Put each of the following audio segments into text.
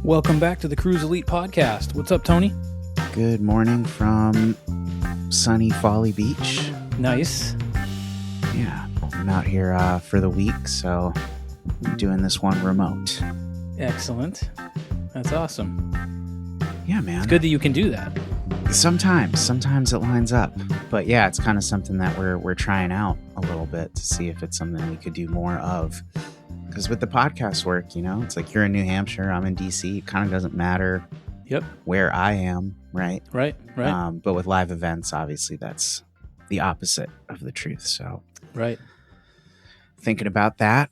Welcome back to the KRUSE Elite Podcast. What's up, Tony? Good morning from sunny Folly Beach. Nice. Yeah, I'm out here for the week, so I'm doing this one remote. Excellent. That's awesome. Yeah, man. It's good that you can do that. Sometimes it lines up. But yeah, it's kind of something that we're trying out a little bit to see if it's something we could do more of. Because with the podcast work, it's like you're in New Hampshire, I'm in DC. It kind of doesn't matter where I am, right? Right. But with live events, obviously, that's the opposite of the truth. So, right. Thinking about that.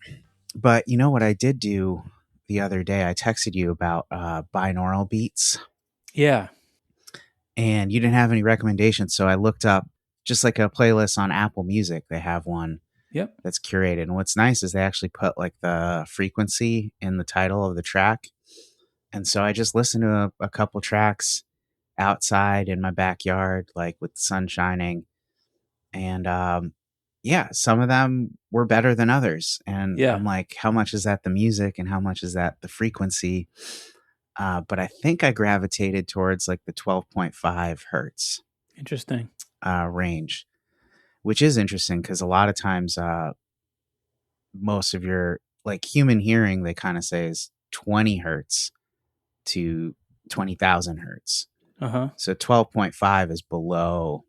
But you know what I did do the other day? I texted you about binaural beats. Yeah. And you didn't have any recommendations. So I looked up just like a playlist on Apple Music. They have one. Yep. That's curated. And what's nice is they actually put like the frequency in the title of the track. And so I just listened to a couple tracks outside in my backyard, like with the sun shining. And some of them were better than others. And I'm like, how much is that the music and how much is that the frequency? But I think I gravitated towards like the 12.5 hertz. Interesting. Range. Which is interesting because a lot of times most of your like human hearing, they kind of say is 20 hertz to 20,000 hertz. Uh-huh. So 12.5 is below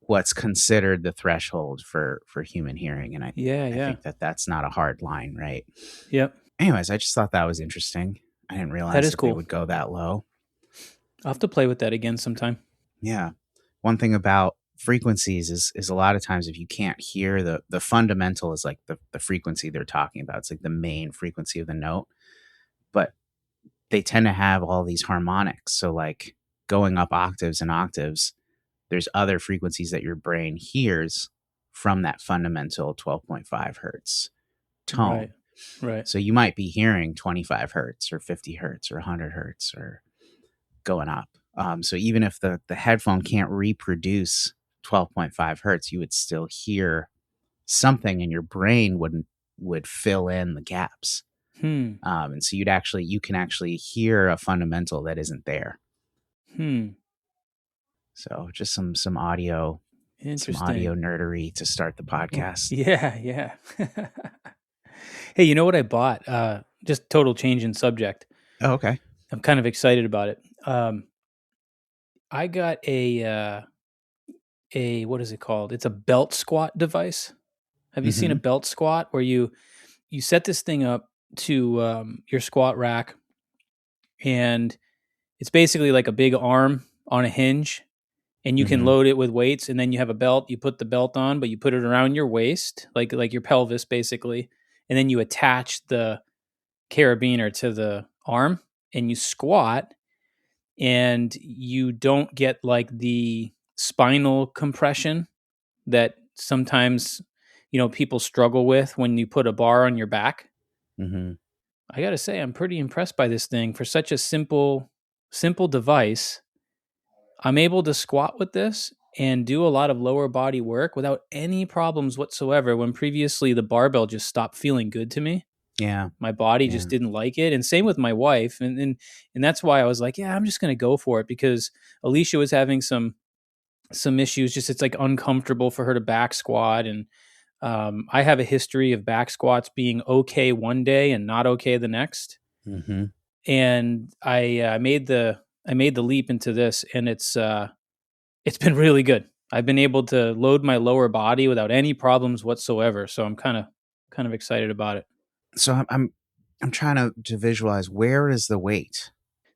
what's considered the threshold for human hearing. And I think that's not a hard line, right? Yep. Anyways, I just thought that was interesting. I didn't realize that they would go that low. I'll have to play with that again sometime. Yeah. One thing about frequencies is a lot of times if you can't hear the fundamental is like the frequency they're talking about. It's like the main frequency of the note, but they tend to have all these harmonics. So like going up octaves and octaves, there's other frequencies that your brain hears from that fundamental 12.5 hertz tone. Right. So you might be hearing 25 hertz or 50 hertz or 100 hertz or going up. So even if the headphone can't reproduce 12.5 hertz, you would still hear something and your brain would fill in the gaps. And so you can actually hear a fundamental that isn't there. So just some audio nerdery to start the podcast. Yeah. Hey, you know what I bought? Just total change in subject. Oh, okay. I'm kind of excited about it. I got a what is it called? It's a belt squat device. Have you seen a belt squat where you set this thing up to your squat rack, and it's basically like a big arm on a hinge, and you can load it with weights, and then you have a belt. You put the belt on, but you put it around your waist, like your pelvis, basically, and then you attach the carabiner to the arm, and you squat, and you don't get like the spinal compression that sometimes people struggle with when you put a bar on your back. I gotta say, I'm pretty impressed by this thing. For such a simple device, I'm able to squat with this and do a lot of lower body work without any problems whatsoever, when previously the barbell just stopped feeling good to me. Yeah. My body just didn't like it. And same with my wife. And that's why I was like, I'm just going to go for it, because Alicia was having some issues. Just, it's like uncomfortable for her to back squat. And I have a history of back squats being okay one day and not okay the next. And I made the leap into this, and it's been really good. I've been able to load my lower body without any problems whatsoever. So I'm kind of excited about it. So I'm trying to visualize, where is the weight?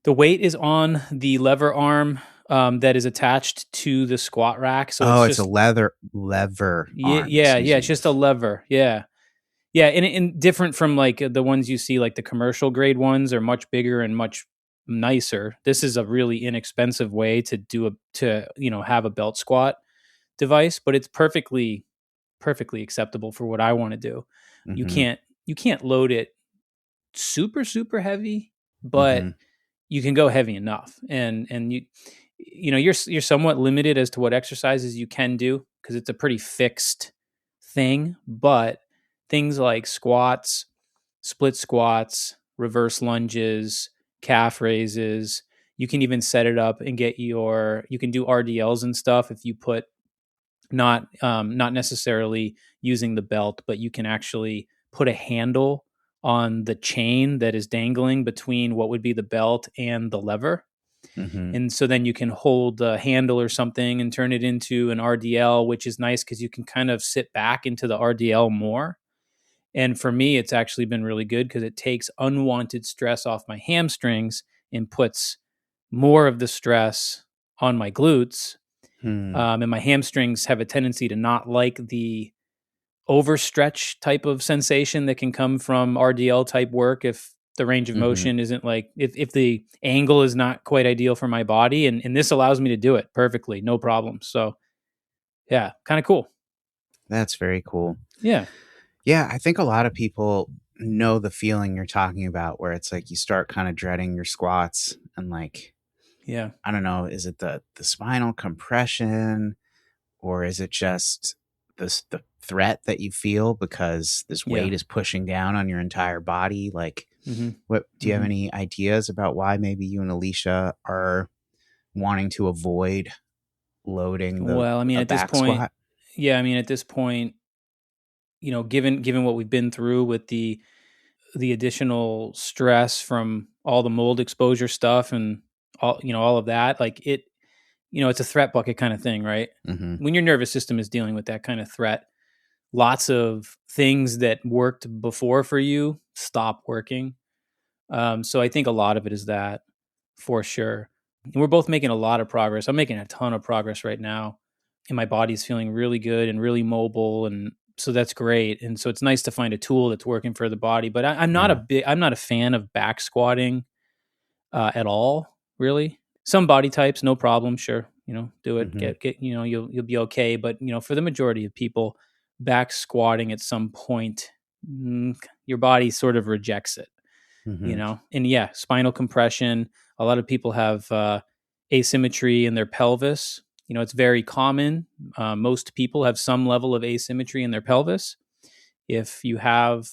The weight is on the lever arm that is attached to the squat rack. So it's a lever arm. Yeah. It's just a lever. Yeah. And different from like the ones you see, like the commercial grade ones are much bigger and much nicer. This is a really inexpensive way to have a belt squat device, but it's perfectly acceptable for what I want to do. You can't load it super, super heavy, but you can go heavy enough. And you're somewhat limited as to what exercises you can do, because it's a pretty fixed thing. But things like squats, split squats, reverse lunges, calf raises. You can even set it up and you can do RDLs and stuff if you put not necessarily using the belt, but you can actually put a handle on the chain that is dangling between what would be the belt and the lever. Mm-hmm. And so then you can hold the handle or something and turn it into an RDL, which is nice because you can kind of sit back into the RDL more. And for me, it's actually been really good because it takes unwanted stress off my hamstrings and puts more of the stress on my glutes. Hmm. And my hamstrings have a tendency to not like the overstretch type of sensation that can come from RDL type work if the range of Mm-hmm. motion isn't like if the angle is not quite ideal for my body, and this allows me to do it perfectly, no problem. So yeah, kind of cool. That's very cool. Yeah. Yeah, I think a lot of people know the feeling you're talking about where it's like you start kind of dreading your squats and like Yeah. I don't know, is it the spinal compression or is it just the threat that you feel because this Yeah. weight is pushing down on your entire body? Like Mm-hmm. what do you have Mm-hmm. any ideas about why maybe you and Alicia are wanting to avoid loading the Well, I mean, a at this back point, squat? yeah, I mean, at this point, given what we've been through with the additional stress from all the mold exposure stuff and all of that, like it's a threat bucket kind of thing, right? Mm-hmm. When your nervous system is dealing with that kind of threat, lots of things that worked before for you stop working. So I think a lot of it is that, for sure. And we're both making a lot of progress. I'm making a ton of progress right now, and my body's feeling really good and really mobile, and so that's great. And so it's nice to find a tool that's working for the body. But Yeah. I'm not a fan of back squatting at all, really. Some body types, no problem, sure, do it, Mm-hmm. get, you'll be okay. But for the majority of people, back squatting at some point, your body sort of rejects it, Mm-hmm. and yeah, spinal compression. A lot of people have asymmetry in their pelvis. It's very common. Most people have some level of asymmetry in their pelvis. If you have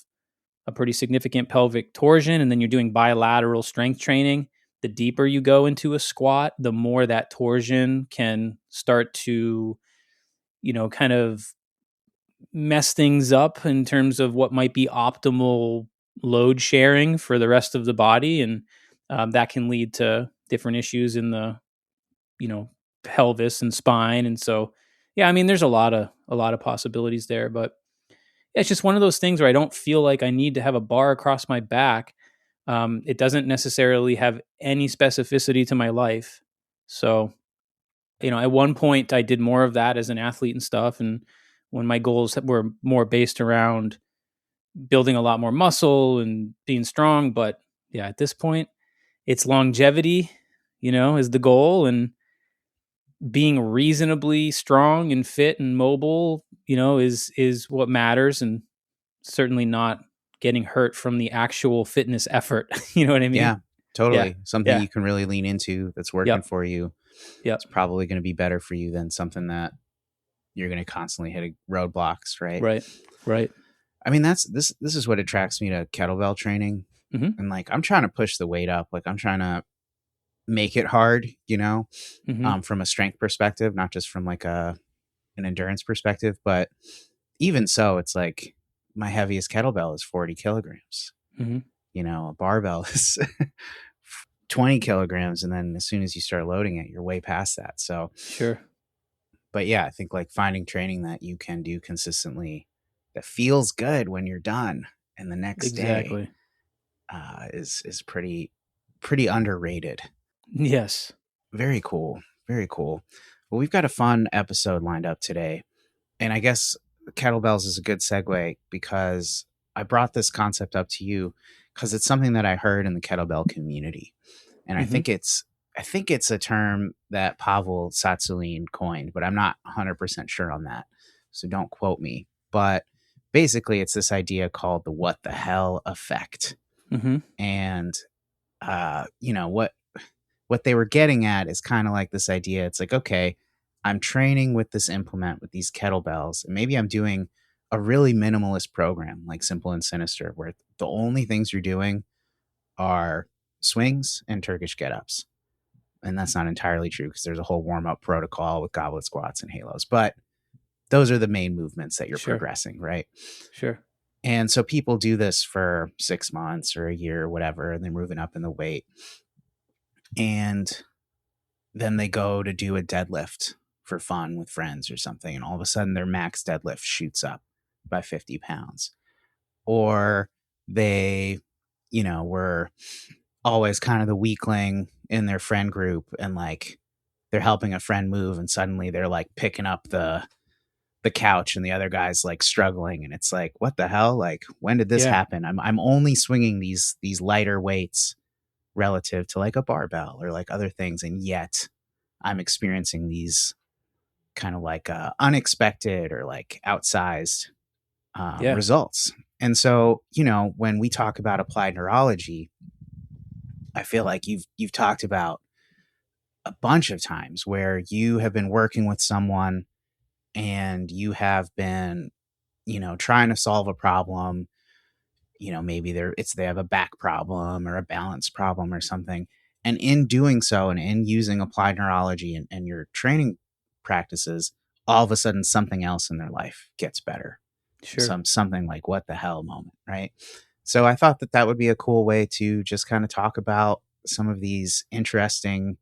a pretty significant pelvic torsion and then you're doing bilateral strength training, the deeper you go into a squat, the more that torsion can start to, kind of mess things up in terms of what might be optimal load sharing for the rest of the body. And that can lead to different issues in the, you know, pelvis and spine. And so, yeah, I mean, there's a lot of possibilities there, but it's just one of those things where I don't feel like I need to have a bar across my back. It doesn't necessarily have any specificity to my life. So, at one point I did more of that as an athlete and stuff. And when my goals were more based around building a lot more muscle and being strong. But yeah, at this point, it's longevity, is the goal. And being reasonably strong and fit and mobile, is what matters. And certainly not getting hurt from the actual fitness effort. You know what I mean? Yeah, Yeah. totally. Something Yeah. you can really lean into that's working Yep. for you. Yep. It's probably going to be better for you than something that you're going to constantly hit roadblocks, right? Right. Right. I mean, this is what attracts me to kettlebell training. Mm-hmm. And like I'm trying to push the weight up. Like I'm trying to make it hard, Mm-hmm. from a strength perspective, not just from like an endurance perspective, but even so, it's like my heaviest kettlebell is 40 kilograms. Mm-hmm. A barbell is 20 kilograms. And then as soon as you start loading it, you're way past that. So, Sure. but yeah, I think like finding training that you can do consistently that feels good when you're done and the next day Exactly. is pretty underrated. Yes. Very cool. Very cool. Well, we've got a fun episode lined up today. And I guess kettlebells is a good segue because I brought this concept up to you because it's something that I heard in the kettlebell community. And I Mm-hmm. think it's a term that Pavel Tsatsouline coined, but I'm not 100% sure on that. So don't quote me. But basically it's this idea called the what the hell effect. Mm-hmm. And what they were getting at is kind of like this idea. It's like, okay, I'm training with this implement with these kettlebells, and maybe I'm doing a really minimalist program like Simple and Sinister, where the only things you're doing are swings and Turkish get-ups. And that's not entirely true because there's a whole warm-up protocol with goblet squats and halos. But those are the main movements that you're Sure. progressing, right? Sure. And so people do this for 6 months or a year or whatever, and they're moving up in the weight. And then they go to do a deadlift for fun with friends or something. And all of a sudden their max deadlift shoots up by 50 pounds. Or they, were always kind of the weakling in their friend group, and like they're helping a friend move, and suddenly they're like picking up the couch and the other guy's like struggling, and it's like, what the hell? Like, when did this Yeah. happen? I'm only swinging these lighter weights relative to like a barbell or like other things, and yet I'm experiencing these kind of like unexpected or like outsized Yeah. results. And so, when we talk about applied neurology, I feel like you've talked about a bunch of times where you have been working with someone and you have been, trying to solve a problem. Maybe they have a back problem or a balance problem or something. And in doing so, and in using applied neurology and your training practices, all of a sudden something else in their life gets better. Sure. Something like, what the hell moment, right? So I thought that would be a cool way to just kind of talk about some of these interesting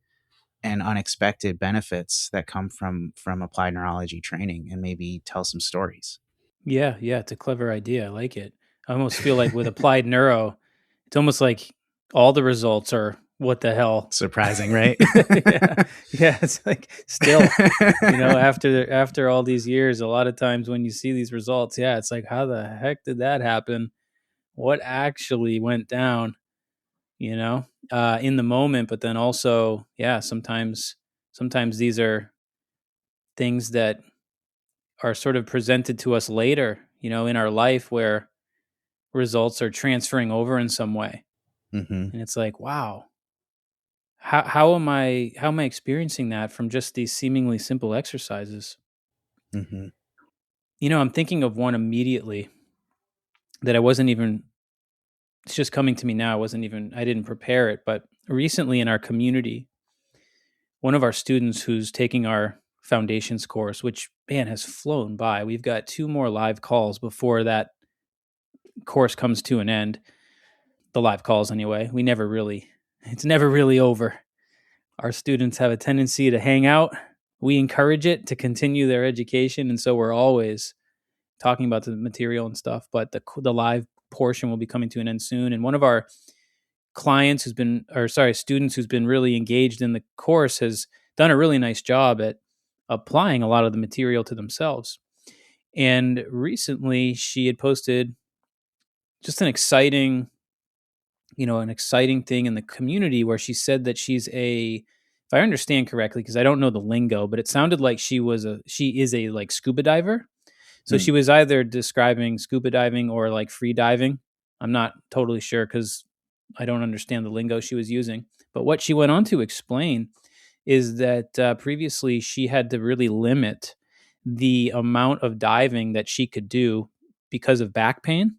and unexpected benefits that come from applied neurology training, and maybe tell some stories. Yeah. Yeah. It's a clever idea. I like it. I almost feel like with applied neuro, it's almost like all the results are what the hell. Surprising, right? Yeah. Yeah. It's like still, after all these years, a lot of times when you see these results, yeah, it's like, how the heck did that happen? What actually went down, in the moment? But then also, yeah, sometimes these are things that are sort of presented to us later, in our life, where results are transferring over in some way. Mm-hmm. And it's like, wow, how am I experiencing that from just these seemingly simple exercises? Mm-hmm. I'm thinking of one immediately that I wasn't even, it's just coming to me now. I didn't prepare it, but recently in our community, one of our students who's taking our foundations course, which, man, has flown by. We've got 2 more live calls before that course comes to an end. The live calls anyway. It's never really over. Our students have a tendency to hang out. We encourage it to continue their education, and so we're always talking about the material and stuff, but the live portion will be coming to an end soon. And one of our students who's been really engaged in the course has done a really nice job at applying a lot of the material to themselves. And recently she had posted just an exciting thing in the community where she said that if I understand correctly, because I don't know the lingo, but it sounded like she is a like scuba diver. So she was either describing scuba diving or like free diving. I'm not totally sure because I don't understand the lingo she was using. But what she went on to explain is that previously she had to really limit the amount of diving that she could do because of back pain.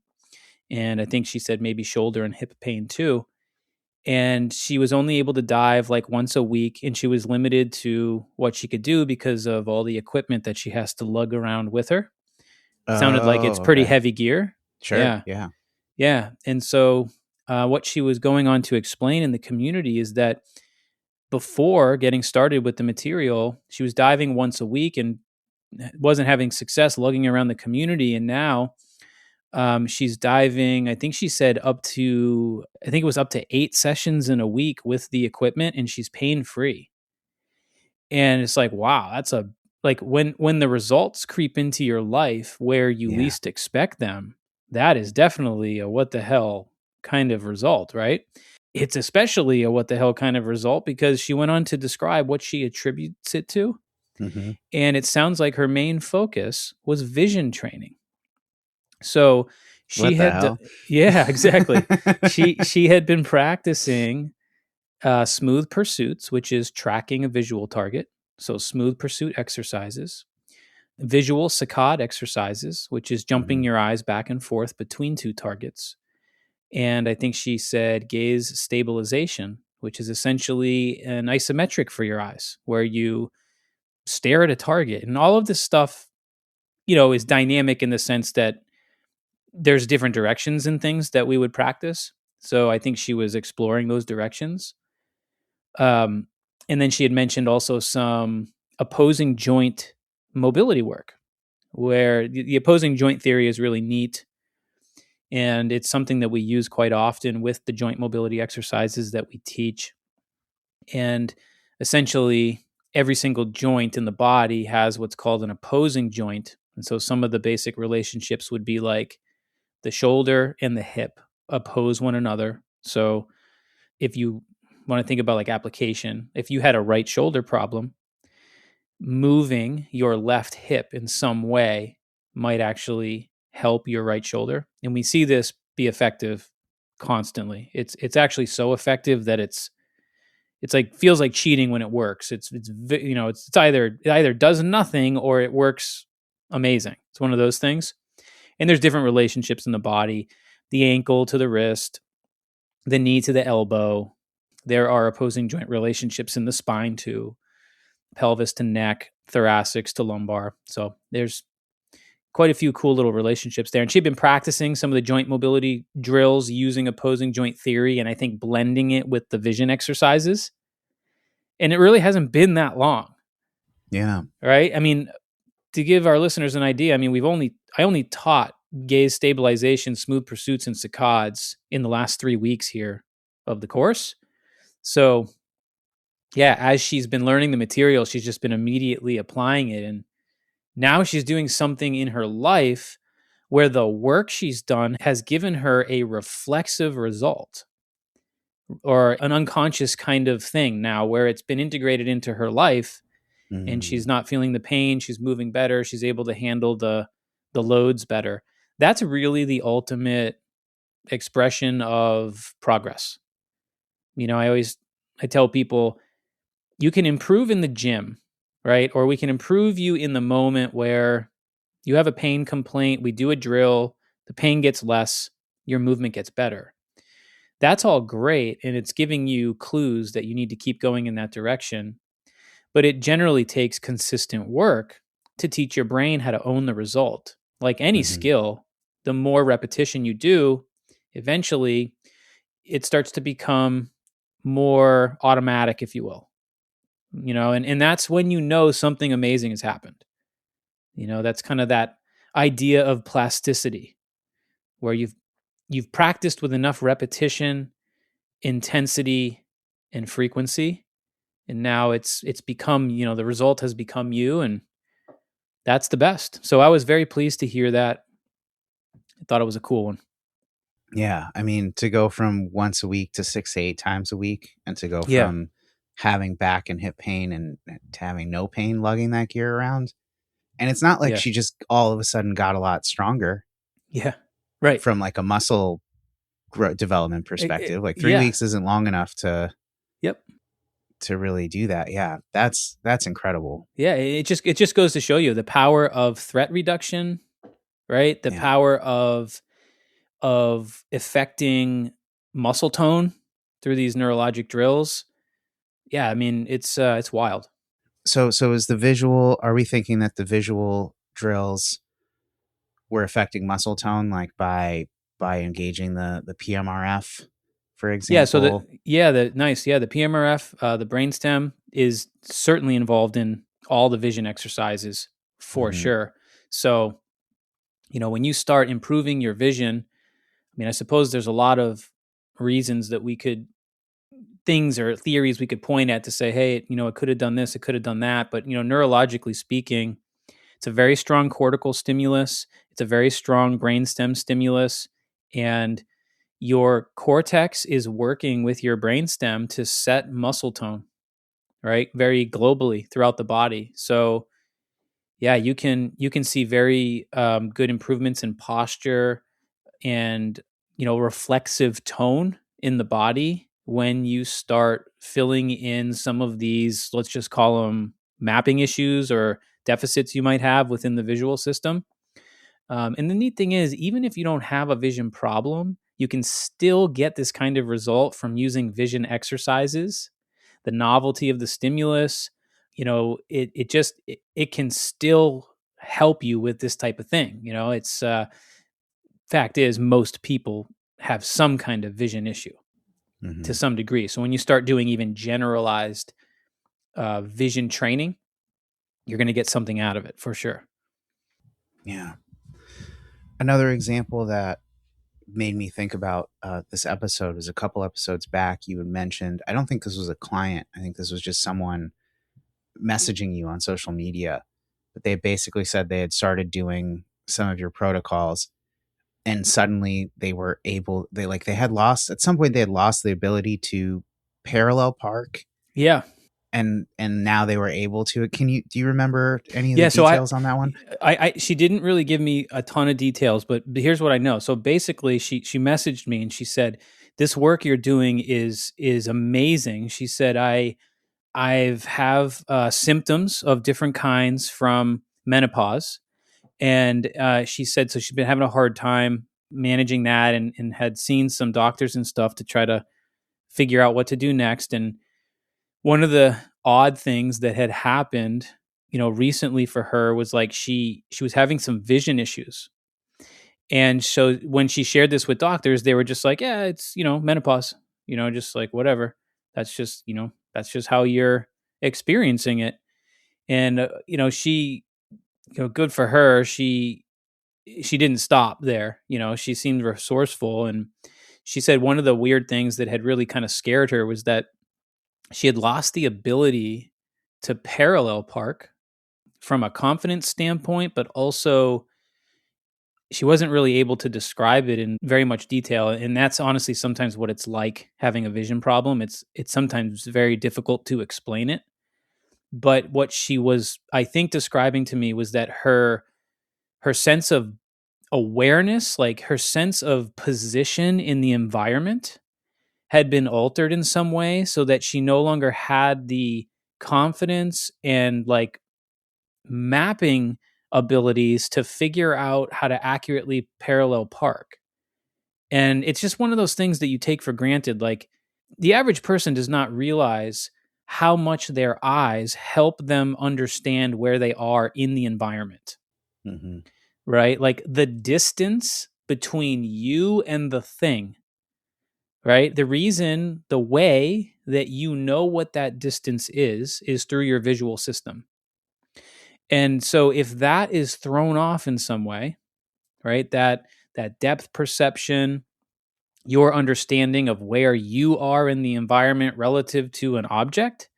And I think she said maybe shoulder and hip pain too. And she was only able to dive like once a week, and she was limited to what she could do because of all the equipment that she has to lug around with her. Sounded like it's Oh, pretty okay. heavy gear. Sure. Yeah. Yeah. Yeah. And so what she was going on to explain in the community is that before getting started with the material, she was diving once a week and wasn't having success lugging around the community. And now she's diving, I think it was up to 8 sessions in a week with the equipment, and she's pain free. And it's like, wow, like when the results creep into your life where you Yeah. least expect them, that is definitely a what the hell kind of result, right? It's especially a what the hell kind of result because she went on to describe what she attributes it to. Mm-hmm. And it sounds like her main focus was vision training. So she What the had, hell? yeah, exactly. She had been practicing smooth pursuits, which is tracking a visual target. So smooth pursuit exercises, visual saccade exercises, which is jumping Mm-hmm. your eyes back and forth between 2 targets, And I think she said gaze stabilization, which is essentially an isometric for your eyes, where you stare at a target. And all of this stuff, is dynamic in the sense that there's different directions in things that we would practice. So I think she was exploring those directions. Um, and then she had mentioned also some opposing joint mobility work, where the opposing joint theory is really neat. And it's something that we use quite often with the joint mobility exercises that we teach. And essentially, every single joint in the body has what's called an opposing joint. And so some of the basic relationships would be like the shoulder and the hip oppose one another. So if you want to think about like application, if you had a right shoulder problem, moving your left hip in some way might actually help your right shoulder. And we see this be effective constantly. It's actually so effective that it's like feels like cheating when it works. It's either it either does nothing or it works amazing. It's one of those things. And there's different relationships in the body, the ankle to the wrist, the knee to the elbow. There are opposing joint relationships in the spine too, pelvis to neck, thoracics to lumbar. So there's quite a few cool little relationships there. And she'd been practicing some of the joint mobility drills using opposing joint theory, and I think blending it with the vision exercises. And it really hasn't been that long. Yeah. Right? I mean, to give our listeners an idea, I mean, I only taught gaze stabilization, smooth pursuits, and saccades in the last 3 weeks here of the course. So yeah, as she's been learning the material, she's just been immediately applying it. And now she's doing something in her life where the work she's done has given her a reflexive result, or an unconscious kind of thing now where it's been integrated into her life, and she's not feeling the pain. She's moving better. She's able to handle the loads better. That's really the ultimate expression of progress. I tell people, you can improve in the gym, right? Or we can improve you in the moment where you have a pain complaint, we do a drill, the pain gets less, your movement gets better. That's all great, and it's giving you clues that you need to keep going in that direction. But it generally takes consistent work to teach your brain how to own the result. Like any skill, the more repetition you do, eventually it starts to become more automatic, if you will. And that's when something amazing has happened. That's kind of that idea of plasticity, where you've practiced with enough repetition, intensity, and frequency, and now it's become, the result has become you, and that's the best. So I was very pleased to hear that. I thought it was a cool one. Yeah. I mean, to go from once a week to 6 to 8 times a week, and to go from having back and hip pain and to having no pain lugging that gear around. And it's not like she just all of a sudden got a lot stronger. Yeah. Right. From like a muscle development perspective. Like 3 weeks isn't long enough to really do that. Yeah. That's incredible. Yeah. It just goes to show you the power of threat reduction, right? The power of affecting muscle tone through these neurologic drills. Yeah, I mean, it's wild. So is the visual, are we thinking that the visual drills were affecting muscle tone, like by engaging the PMRF, for example? Yeah, so the PMRF, the brainstem is certainly involved in all the vision exercises for sure. So, when you start improving your vision, I mean, I suppose there's a lot of reasons that things or theories we could point at to say, hey, it could have done this, it could have done that. But, neurologically speaking, it's a very strong cortical stimulus. It's a very strong brainstem stimulus. And your cortex is working with your brainstem to set muscle tone, right? Very globally throughout the body. So yeah, you can see very good improvements in posture and, reflexive tone in the body when you start filling in some of these, let's just call them mapping issues or deficits you might have within the visual system. And the neat thing is, even if you don't have a vision problem, you can still get this kind of result from using vision exercises, the novelty of the stimulus. It can still help you with this type of thing. It's fact is most people have some kind of vision issue to Hmm. some degree. So when you start doing even generalized vision training, you're going to get something out of it for sure. Yeah. Another example that made me think about this episode was a couple episodes back. You had mentioned, I don't think this was a client. I think this was just someone messaging you on social media. But they basically said they had started doing some of your protocols, and suddenly they had lost, at some point they had lost the ability to parallel park, Yeah. and now they were able to. Do you remember any of the Yeah. So details on that one? she didn't really give me a ton of details, but here's what I know. So basically, she messaged me and she said, "This work you're doing is amazing." She said, I've have symptoms of different kinds from menopause, and she said so she's been having a hard time managing that, and had seen some doctors and stuff to try to figure out what to do next. And one of the odd things that had happened, recently for her was like she was having some vision issues. And so when she shared this with doctors, they were just like, yeah, it's, menopause, just like whatever. That's just how you're experiencing it. And she, good for her. She didn't stop there. She seemed resourceful, and she said one of the weird things that had really kind of scared her was that she had lost the ability to parallel park from a confidence standpoint, but also she wasn't really able to describe it in very much detail. And that's honestly sometimes what it's like having a vision problem. It's sometimes very difficult to explain it. But what she was, I think, describing to me was that her sense of awareness, like her sense of position in the environment, had been altered in some way so that she no longer had the confidence and like mapping abilities to figure out how to accurately parallel park. And it's just one of those things that you take for granted. Like the average person does not realize how much their eyes help them understand where they are in the environment, Hmm. right? Like the distance between you and the thing, right? The way that you know what that distance is through your visual system. And so if that is thrown off in some way, right? That depth perception, your understanding of where you are in the environment relative to an object,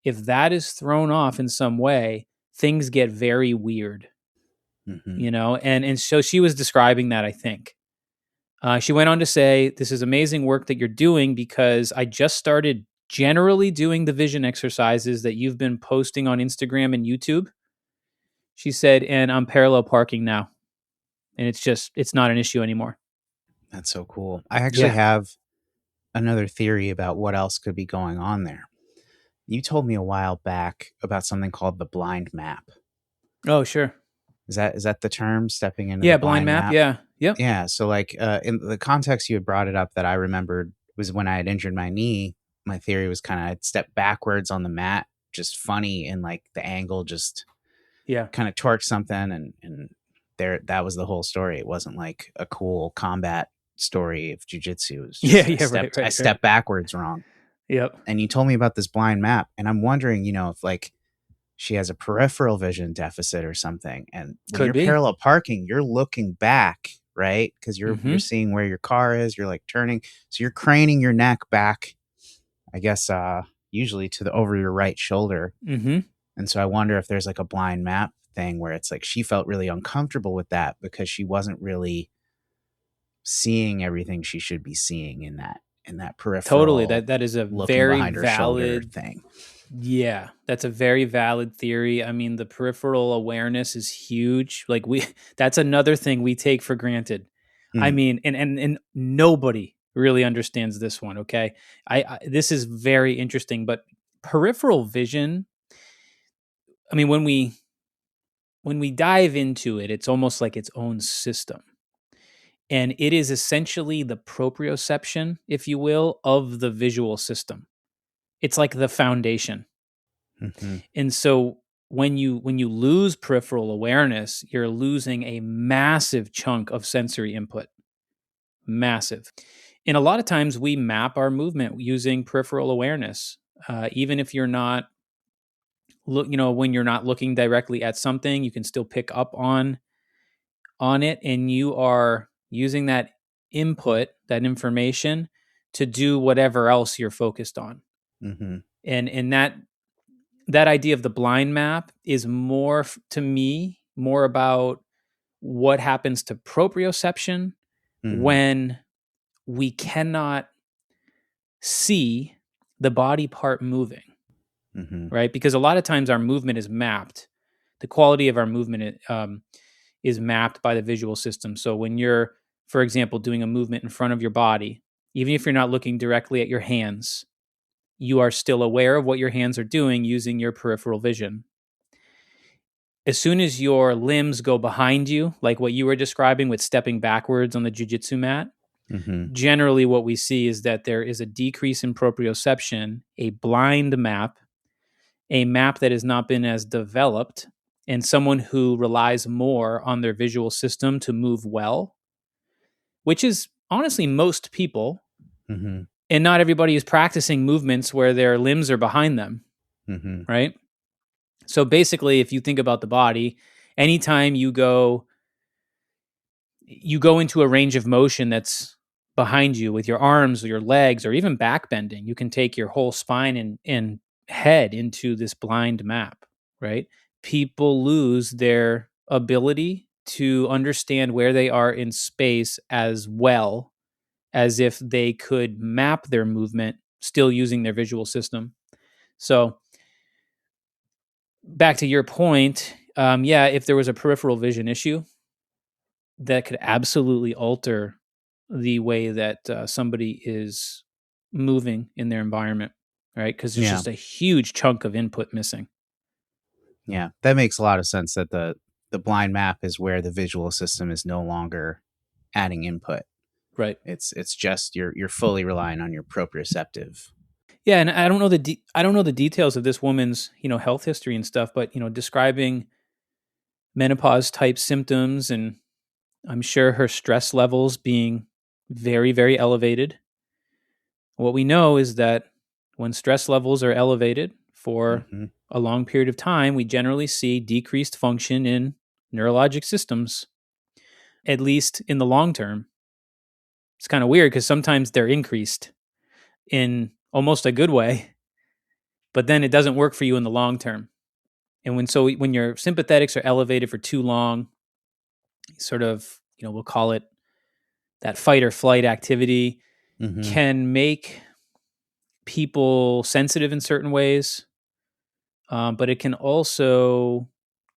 if that is thrown off in some way, things get very weird, Hmm. and so she was describing that, I think. She went on to say, "This is amazing work that you're doing because I just started generally doing the vision exercises that you've been posting on Instagram and YouTube." She said, "And I'm parallel parking now. And it's not an issue anymore." That's so cool. I actually Yeah. have another theory about what else could be going on there. You told me a while back about something called the blind map. Oh, sure. Is that the term, stepping into the Yeah, blind blind map. map? Yeah. Yep. Yeah. So like in the context you had brought it up that I remembered was when I had injured my knee. My theory was kind of I'd step backwards on the mat, just funny, and like the angle just Yeah. kind of torque something, and there, that was the whole story. It wasn't like a cool combat story of jujitsu. It was Yeah. just Yeah. Right. I Right. Right. stepped backwards wrong. Yep. And you told me about this blind map, and I'm wondering, if like she has a peripheral vision deficit or something. And when Could you're be. parallel parking, you're looking back, right? Because you're Mm-hmm. seeing where your car is. You're like turning, so you're craning your neck back. I guess usually to the over your right shoulder. Mm-hmm. And so I wonder if there's like a blind map thing where it's like she felt really uncomfortable with that because she wasn't really seeing everything she should be seeing in that Totally. peripheral That is a looking very behind her shoulder valid. thing. Yeah, that's a very valid theory. I mean, the peripheral awareness is huge. Like that's another thing we take for granted. I Mm, mean, and nobody really understands this one. Okay, this is very interesting. But peripheral vision. I mean, when we dive into it, it's almost like its own system. And it is essentially the proprioception, if you will, of the visual system. It's like the foundation. Mm-hmm. And so when you lose peripheral awareness, you're losing a massive chunk of sensory input. Massive. And a lot of times we map our movement using peripheral awareness. Even if you're not when you're not looking directly at something, you can still pick up on it, and you are using that input, that information, to do whatever else you're focused on. Mm-hmm. And that idea of the blind map is more to me more about what happens to proprioception Mm-hmm. when we cannot see the body part moving, Mm-hmm. right? Because a lot of times our movement is mapped. The quality of our movement is mapped by the visual system. So when you're, for example, doing a movement in front of your body, even if you're not looking directly at your hands, you are still aware of what your hands are doing using your peripheral vision. As soon as your limbs go behind you, like what you were describing with stepping backwards on the jiu-jitsu mat, Mm-hmm. generally what we see is that there is a decrease in proprioception, a blind map, a map that has not been as developed, and someone who relies more on their visual system to move well, which is honestly most people. Mm-hmm. And not everybody is practicing movements where their limbs are behind them, Mm-hmm. right? So basically, if you think about the body, anytime you go into a range of motion that's behind you with your arms or your legs or even back bending, you can take your whole spine and head into this blind map, right? People lose their ability to understand where they are in space as well as if they could map their movement still using their visual system. So back to your point, yeah, if there was a peripheral vision issue, that could absolutely alter the way that somebody is moving in their environment, right? Because there's Yeah. just a huge chunk of input missing. Yeah. That makes a lot of sense that the blind map is where the visual system is no longer adding input. Right. It's just you're fully relying on your proprioceptive. Yeah, and I don't know I don't know the details of this woman's health history and stuff, but describing menopause type symptoms, and I'm sure her stress levels being very, very elevated. What we know is that when stress levels are elevated for Mm-hmm. a long period of time, we generally see decreased function in neurologic systems, at least in the long term. It's kind of weird because sometimes they're increased in almost a good way, but then it doesn't work for you in the long term. And when your sympathetics are elevated for too long, sort of, we'll call it that fight or flight activity, Mm-hmm. can make people sensitive in certain ways, but it can also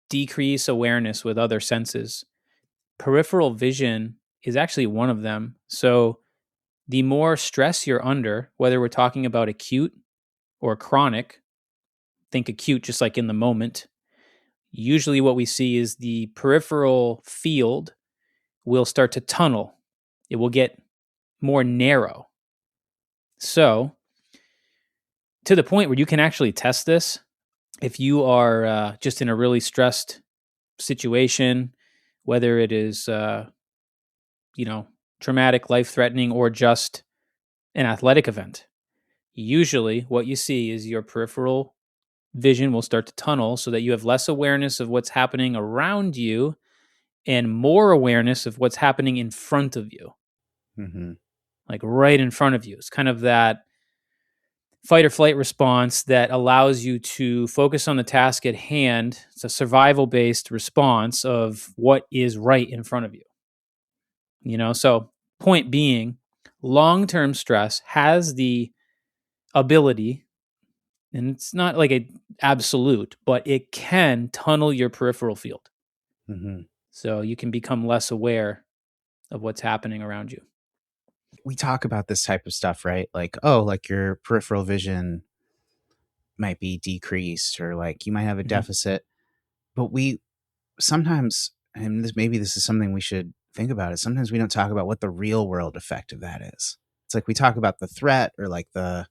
decrease awareness with other senses. Peripheral vision is actually one of them. So the more stress you're under, whether we're talking about acute or chronic, think acute just like in the moment, usually what we see is the peripheral field will start to tunnel. It will get more narrow. So, to the point where you can actually test this, if you are just in a really stressed situation, whether it is, traumatic, life threatening, or just an athletic event, usually what you see is your peripheral vision will start to tunnel so that you have less awareness of what's happening around you and more awareness of what's happening in front of you, Mm-hmm. like right in front of you. It's kind of that fight or flight response that allows you to focus on the task at hand. It's a survival based response of what is right in front of you. So point being, long term stress has the ability, and it's not like a absolute, but it can tunnel your peripheral field. Mm-hmm. So you can become less aware of what's happening around you. We talk about this type of stuff, right? Like, oh, like your peripheral vision might be decreased or like you might have a Mm-hmm. deficit. But we sometimes, and maybe this is something we should think about it, sometimes we don't talk about what the real world effect of that is. It's like we talk about the threat or like Yeah.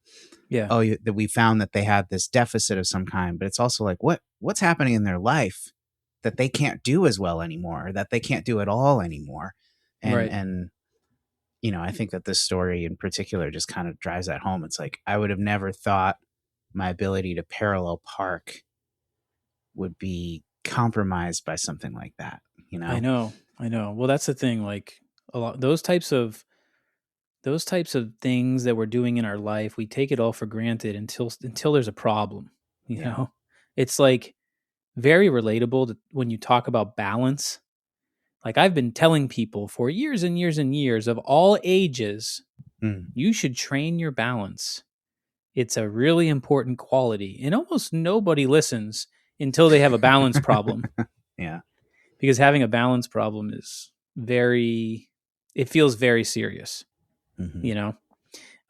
that we found that they had this deficit of some kind, but it's also like what's happening in their life that they can't do as well anymore, or that they can't do at all anymore. And Right. and you know, I think that this story in particular just kind of drives that home. It's like I would have never thought my ability to parallel park would be compromised by something like that, you I know? know. I know. Well, that's the thing. Like a lot those types of things that we're doing in our life, we take it all for granted until there's a problem. You Yeah. know, it's like very relatable to when you talk about balance. Like I've been telling people for years and years and years of all ages, Mm. you should train your balance. It's a really important quality, and almost nobody listens until they have a balance problem. Yeah. Because having a balance problem is it feels very serious, Hmm. you know.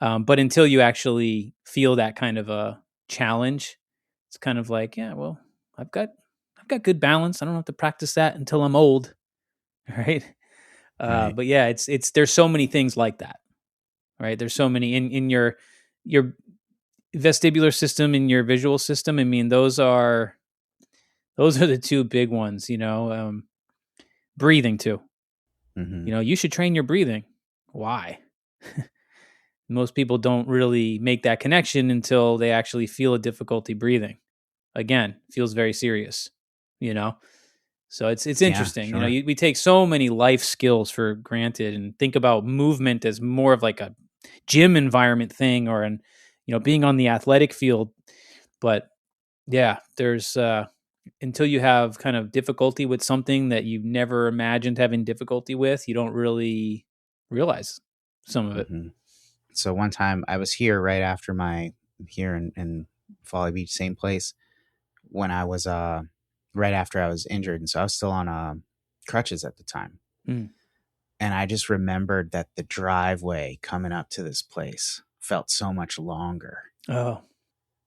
But until you actually feel that kind of a challenge, it's kind of like, yeah, well, I've got I've got good balance. I don't have to practice that until I'm old, right? Right. But yeah, it's there's so many things like that, right? There's so many in your vestibular system, in your visual system. I mean, those are the two big ones, you know. Breathing too. Hmm. You know, you should train your breathing. Why? Most people don't really make that connection until they actually feel a difficulty breathing. Again, feels very serious, you know? So it's Yeah, interesting. You know, sure. we take so many life skills for granted and think about movement as more of like a gym environment thing or being on the athletic field. But yeah, there's until you have kind of difficulty with something that you've never imagined having difficulty with, you don't really realize some of it. Hmm. So one time I was here right after here in Folly Beach, same place, when I was right after I was injured, and so I was still on crutches at the time. Mm. And I just remembered that the driveway coming up to this place felt so much longer. Oh,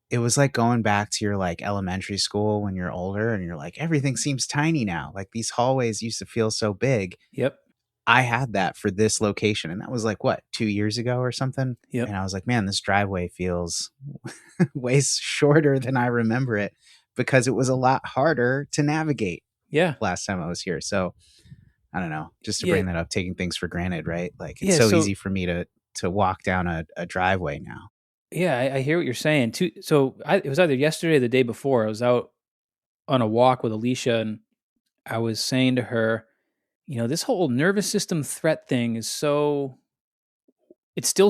It was like going back to your like elementary school when you're older and you're like, everything seems tiny now. Like these hallways used to feel so big. yep, I had that for this location. And that was like, what, 2 years ago or something? yep, And I was like, man, this driveway feels way shorter than I remember it because it was a lot harder to navigate yeah, last time I was here. So I don't know, just to yeah, bring that up, taking things for granted, right? Like it's yeah. so So easy for me to walk down a driveway now. yeah, I hear what you're saying too. So it was either yesterday or the day before. I was out on a walk with Alicia, and I was saying to her, this whole nervous system threat thing it's still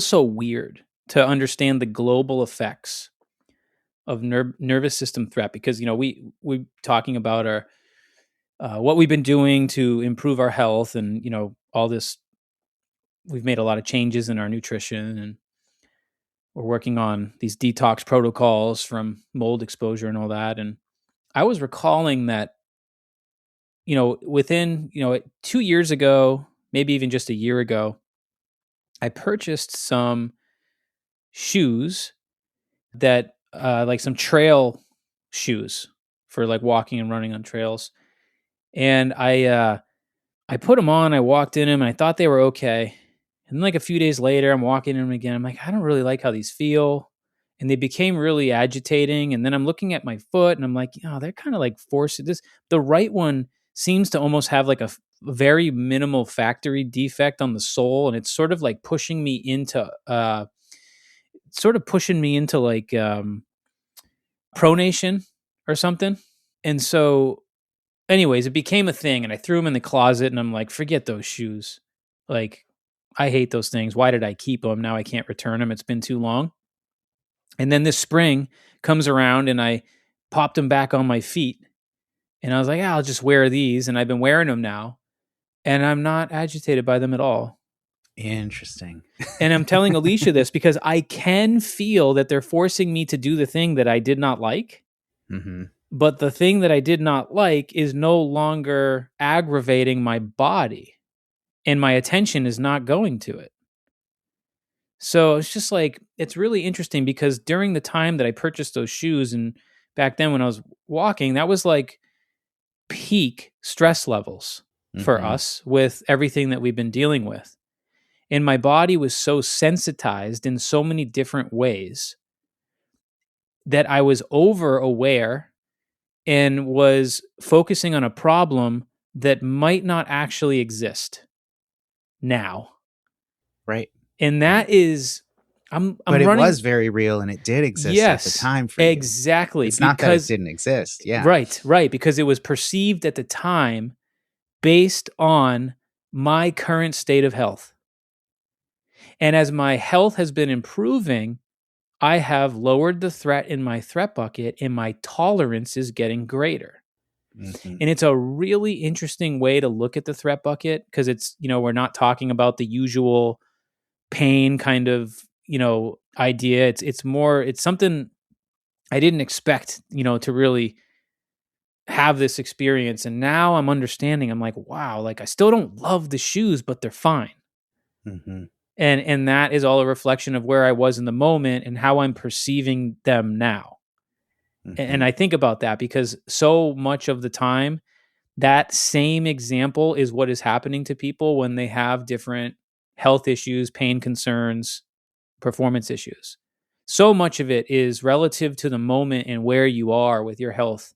so weird to understand the global effects of nervous system threat because we talking about our what we've been doing to improve our health and all this. We've made a lot of changes in our nutrition and we're working on these detox protocols from mold exposure and all that. And I was recalling that, within, 2 years ago, maybe even just a year ago, I purchased some shoes that, like some trail shoes for like walking and running on trails. And I put them on, I walked in them and I thought they were okay. And then, like a few days later, I'm walking in them again. I'm like, I don't really like how these feel. And they became really agitating. And then I'm looking at my foot and I'm like, they're kind of like forced. The right one seems to almost have like a very minimal factory defect on the sole. And it's sort of like pushing me into like pronation or something. And so, anyways, it became a thing. And I threw them in the closet and I'm like, forget those shoes. Like, I hate those things. Why did I keep them? Now I can't return them. It's been too long. And then this spring comes around and I popped them back on my feet. And I was like, I'll just wear these. And I've been wearing them now. And I'm not agitated by them at all. Interesting. And I'm telling Alicia this because I can feel that they're forcing me to do the thing that I did not like. Hmm. But the thing that I did not like is no longer aggravating my body. And my attention is not going to it. So it's just like, it's really interesting because during the time that I purchased those shoes and back then when I was walking, that was like peak stress levels. for us with everything that we've been dealing with. And my body was so sensitized in so many different ways that I was over aware and was focusing on a problem that might not actually exist now. Right. And that is, I'm But it running. was very real and it did exist at the Yes, time for you. exactly. It's not that it Because, didn't exist. Yeah. right. Because it was perceived at the time based on my current state of health. And as my health has been improving, I have lowered the threat in my threat bucket and my tolerance is getting greater. Mm-hmm. And it's a really interesting way to look at the threat bucket because it's, we're not talking about the usual pain kind of, idea. It's something I didn't expect, to really have this experience. And now I'm understanding, I'm like, wow, like I still don't love the shoes, but they're fine. Mm-hmm. And that is all a reflection of where I was in the moment and how I'm perceiving them now. Mm-hmm. And I think about that because so much of the time, that same example is what is happening to people when they have different health issues, pain concerns, performance issues. So much of it is relative to the moment and where you are with your health,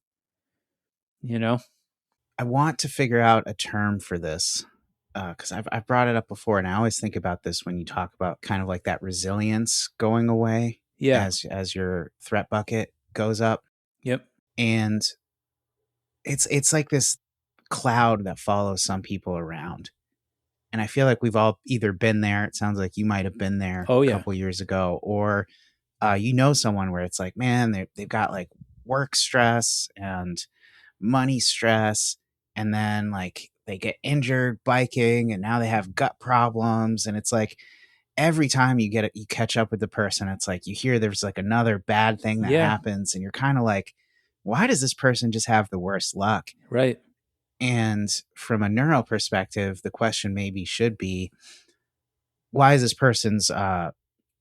I want to figure out a term for this because I've brought it up before, and I always think about this when you talk about kind of like that resilience going away Yeah. as your threat bucket goes up, Yep. and it's like this cloud that follows some people around, and I feel like we've all either been there. It sounds like you might have been there Oh, a yeah. couple years ago, or someone where it's like, man, they've got like work stress and money stress, and then like they get injured biking and now they have gut problems, and it's like every time you catch up with the person, it's like you hear there's like another bad thing that Yeah. happens, and you're kind of like, why does this person just have the worst luck? Right. And from a neuro perspective, the question maybe should be, why is this person's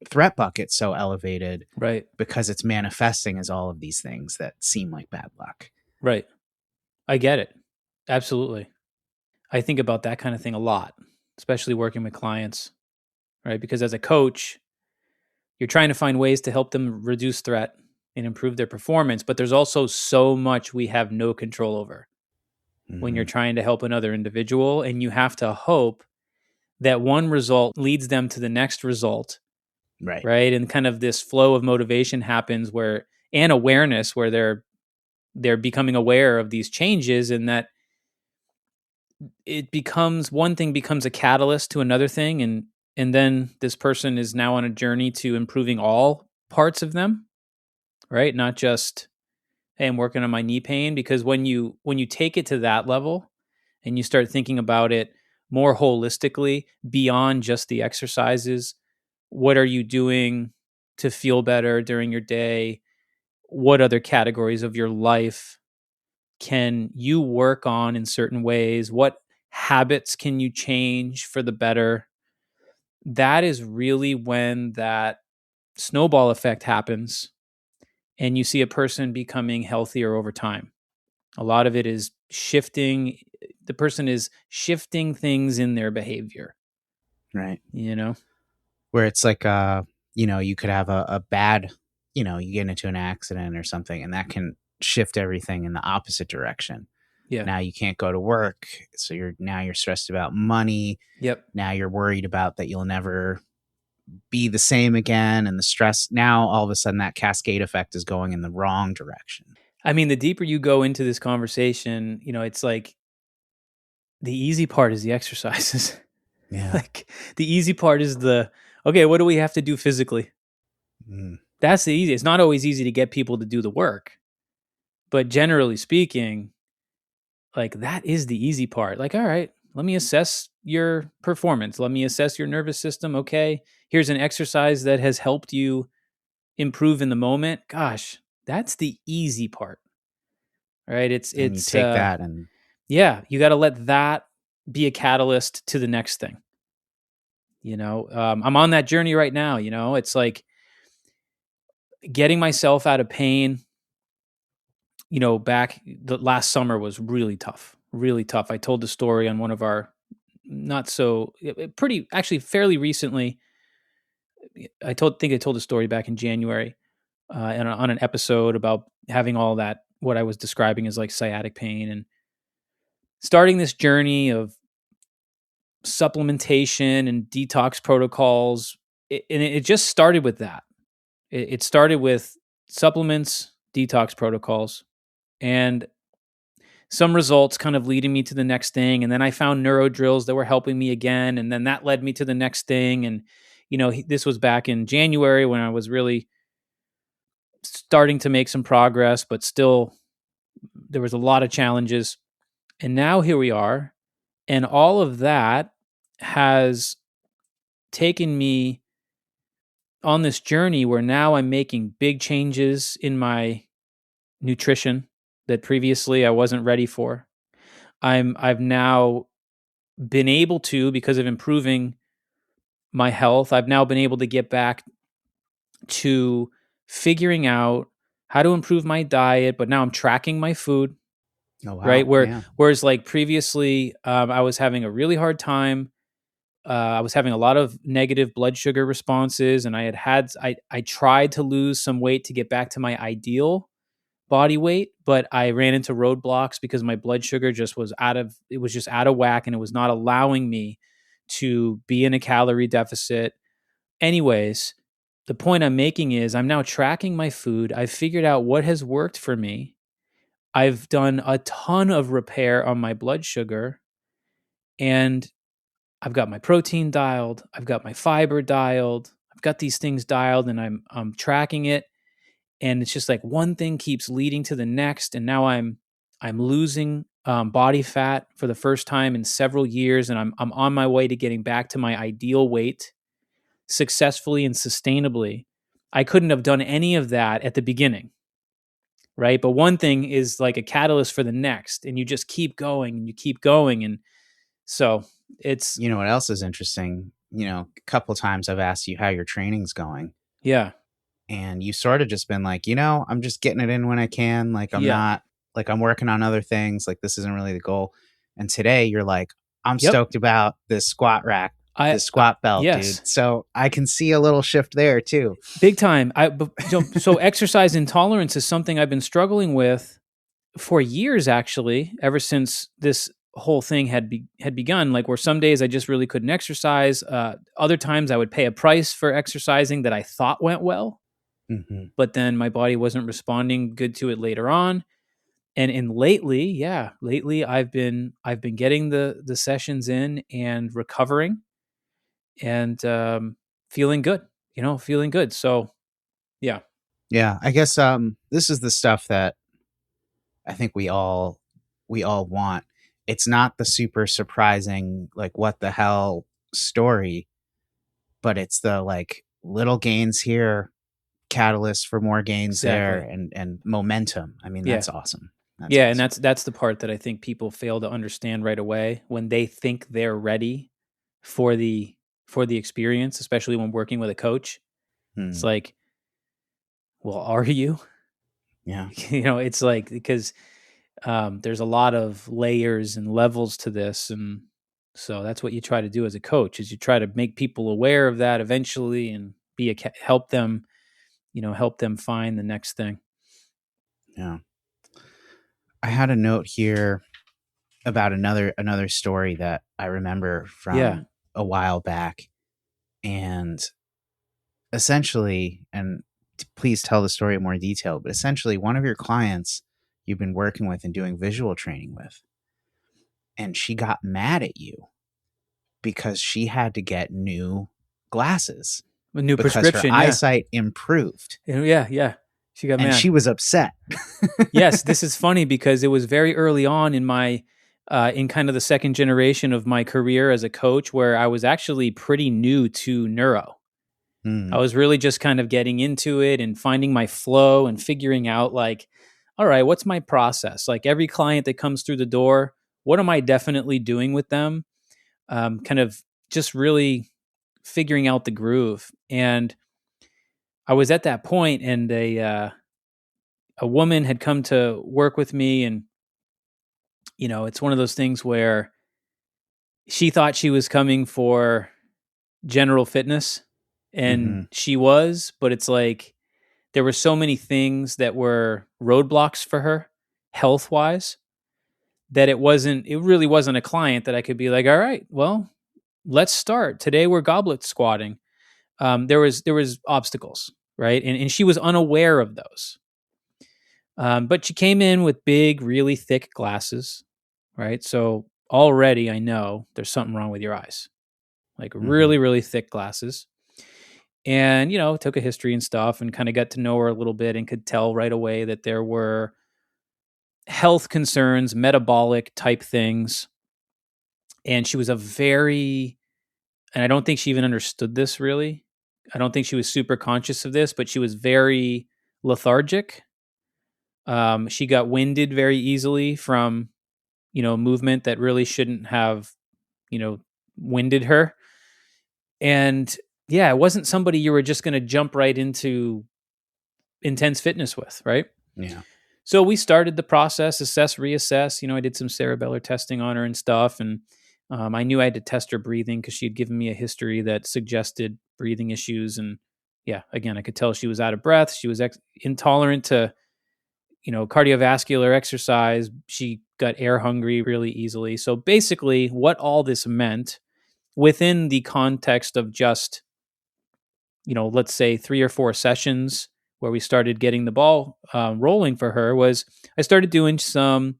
threat bucket so elevated? Right. Because it's manifesting as all of these things that seem like bad luck. Right. I get it. Absolutely. I think about that kind of thing a lot, especially working with clients, right? Because as a coach, you're trying to find ways to help them reduce threat and improve their performance, but there's also so much we have no control over when you're Mm-hmm. trying to help another individual, and you have to hope that one result leads them to the next result, Right. right? And kind of this flow of motivation happens and awareness where they're becoming aware of these changes, and that it becomes one thing becomes a catalyst to another thing, and then this person is now on a journey to improving all parts of them, right? Not just, hey, I'm working on my knee pain. Because when you take it to that level and you start thinking about it more holistically beyond just the exercises, what are you doing to feel better during your day? What other categories of your life can you work on in certain ways? What habits can you change for the better? That is really when that snowball effect happens and you see a person becoming healthier over time. A lot of it is shifting. The person is shifting things in their behavior, Right. Where it's like, you could have a bad, you get into an accident or something, and that can shift everything in the opposite direction. Yeah. Now you can't go to work. So you're stressed about money. Yep. Now you're worried about that you'll never be the same again. And the stress, now all of a sudden that cascade effect is going in the wrong direction. I mean, the deeper you go into this conversation, it's like the easy part is the exercises. Yeah. Like the easy part is okay, what do we have to do physically? Mm. That's the easy. It's not always easy to get people to do the work, but generally speaking, like that is the easy part. Like, all right, let me assess your performance. Let me assess your nervous system. Okay, here's an exercise that has helped you improve in the moment. Gosh, that's the easy part, right? And you take that and Yeah, you got to let that be a catalyst to the next thing. I'm on that journey right now. It's like getting myself out of pain. Back the last summer was really tough. really tough. I told the story on one of our not so pretty actually fairly recently. I think I told the story back in January and on an episode about having all that what I was describing as like sciatic pain and starting this journey of supplementation and detox protocols. It just started with that. It started with supplements, detox protocols, and some results kind of leading me to the next thing. And then I found neuro drills that were helping me again. And then that led me to the next thing. And, this was back in January when I was really starting to make some progress, but still there was a lot of challenges. And now here we are. And all of that has taken me on this journey where now I'm making big changes in my nutrition that previously I wasn't ready for. I've now been able to, because of improving my health, I've now been able to get back to figuring out how to improve my diet, but now I'm tracking my food, Oh right? wow, yeah. Whereas like previously, I was having a really hard time. I was having a lot of negative blood sugar responses, and I tried to lose some weight to get back to my ideal body weight, but I ran into roadblocks because my blood sugar just was out of whack, and it was not allowing me to be in a calorie deficit. Anyways, the point I'm making is I'm now tracking my food. I've figured out what has worked for me. I've done a ton of repair on my blood sugar, and I've got my protein dialed. I've got my fiber dialed. I've got these things dialed, and I'm tracking it. And it's just like one thing keeps leading to the next, and now I'm losing body fat for the first time in several years, and I'm on my way to getting back to my ideal weight successfully and sustainably. I couldn't have done any of that at the beginning, right? But one thing is like a catalyst for the next, and you just keep going and you keep going, and so it's You know what else is interesting? A couple times I've asked you how your training's going, yeah, and you sort of just been like, I'm just getting it in when I can. Like I'm yeah, not like I'm working on other things. Like this isn't really the goal. And today you're like, I'm yep. stoked about this squat rack, I this squat belt, yes, dude. So I can see a little shift there too. big time. So exercise intolerance is something I've been struggling with for years, actually, ever since this whole thing had begun. Like where some days I just really couldn't exercise. Other times I would pay a price for exercising that I thought went well, Hmm. but then my body wasn't responding good to it later on. And lately I've been getting the sessions in and recovering and feeling good. Feeling good. So yeah, Yeah, I guess this is the stuff that I think we all want. It's not the super surprising like what the hell story, but it's the like little gains here, catalyst for more gains there, exactly. and momentum. I mean, Yeah. that's awesome. That's Yeah, and awesome. that's the part that I think people fail to understand right away when they think they're ready for the experience, especially when working with a coach. It's Hmm. like, well, are you? Yeah. It's like because there's a lot of layers and levels to this, and so that's what you try to do as a coach is you try to make people aware of that eventually and help them find the next thing. Yeah. I had a note here about another story that I remember Yeah, from a while back, and essentially, and please tell the story in more detail, but essentially, one of your clients you've been working with and doing visual training with, and she got mad at you because she had to get new glasses a new because her prescription. Yeah, eyesight improved, yeah, yeah. She got and mad. she was upset. Yes, this is funny because it was very early on in my in kind of the second generation of my career as a coach where I was actually pretty new to neuro. I Hmm. was really just kind of getting into it and finding my flow and figuring out like, all right, what's my process? Like every client that comes through the door, what am I definitely doing with them? Kind of just really figuring out the groove. And I was at that point, and a woman had come to work with me, and it's one of those things where she thought she was coming for general fitness, and Mm-hmm. she was, but it's like there were so many things that were roadblocks for her health wise that it really wasn't a client that I could be like, all right, well, let's start. Today we're goblet squatting. There was obstacles, right? And she was unaware of those. But she came in with big, really thick glasses, right? So already I know there's something wrong with your eyes, like Mm-hmm. really, really thick glasses. And, took a history and stuff and kind of got to know her a little bit and could tell right away that there were health concerns, metabolic type things. And she was and I don't think she even understood this really. I don't think she was super conscious of this, but she was very lethargic. She got winded very easily from, movement that really shouldn't have, you know, winded her. And yeah, it wasn't somebody you were just going to jump right into intense fitness with, right? Yeah. So we started the process, assess, reassess. I did some cerebellar testing on her and stuff. And I knew I had to test her breathing because she had given me a history that suggested breathing issues. And yeah, again, I could tell she was out of breath. She was intolerant to, cardiovascular exercise. She got air hungry really easily. So basically, what all this meant within the context of just, let's say 3 or 4 sessions where we started getting the ball rolling for her was I started doing some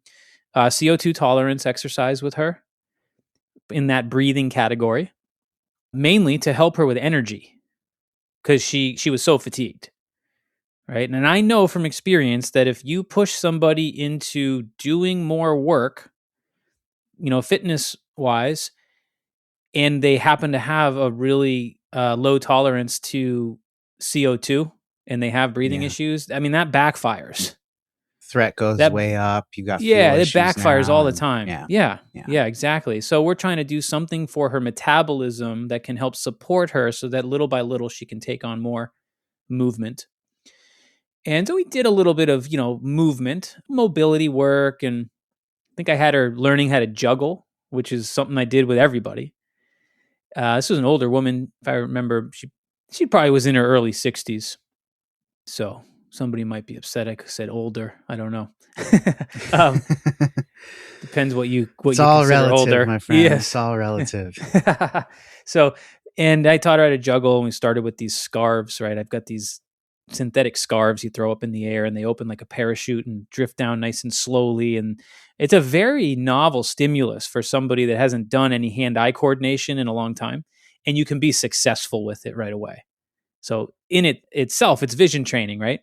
CO2 tolerance exercise with her in that breathing category, mainly to help her with energy because she was so fatigued. Right. And I know from experience that if you push somebody into doing more work, fitness wise, and they happen to have a really low tolerance to CO2 and they have breathing Yeah. issues, I mean, that backfires. Threat goes That, way up. You got yeah, fuel it issues backfires all now. the And time. yeah. Yeah. Yeah. Yeah, exactly. So we're trying to do something for her metabolism that can help support her so that little by little she can take on more movement. And so we did a little bit of, movement, mobility work. And I think I had her learning how to juggle, which is something I did with everybody. This was an older woman, if I remember. She probably was in her early 60s. So somebody might be upset I said older. I don't know. um, depends what you It's all consider relative, older. my friend. It's Yes. all relative. So, and I taught her how to juggle, and we started with these scarves. Right, I've got these synthetic scarves you throw up in the air, and they open like a parachute and drift down nice and slowly. And it's a very novel stimulus for somebody that hasn't done any hand-eye coordination in a long time, and you can be successful with it right away. So in it itself, it's vision training, right?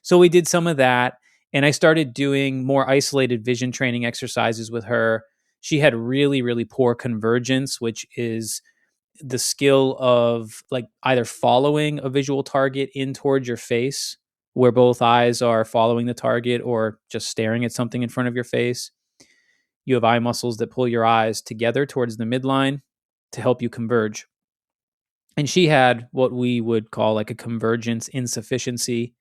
So we did some of that, and I started doing more isolated vision training exercises with her. She had really, really poor convergence, which is the skill of like either following a visual target in towards your face, where both eyes are following the target, or just staring at something in front of your face. You have eye muscles that pull your eyes together towards the midline to help you converge. And she had what we would call like a convergence insufficiency.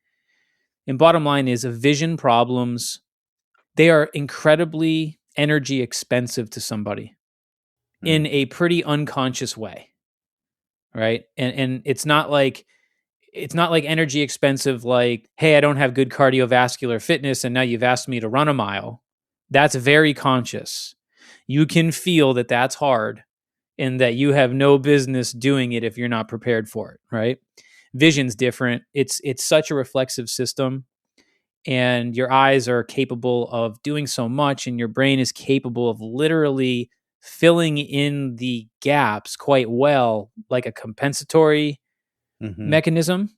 And bottom line is vision problems, they are incredibly energy expensive to somebody in a pretty unconscious way. Right. And it's not like energy expensive, like, hey, I don't have good cardiovascular fitness and now you've asked me to run a mile. That's very conscious. You can feel that that's hard and that you have no business doing it if you're not prepared for it, right? Vision's different. It's such a reflexive system, and your eyes are capable of doing so much, and your brain is capable of literally filling in the gaps quite well, like a compensatory Mm-hmm. mechanism,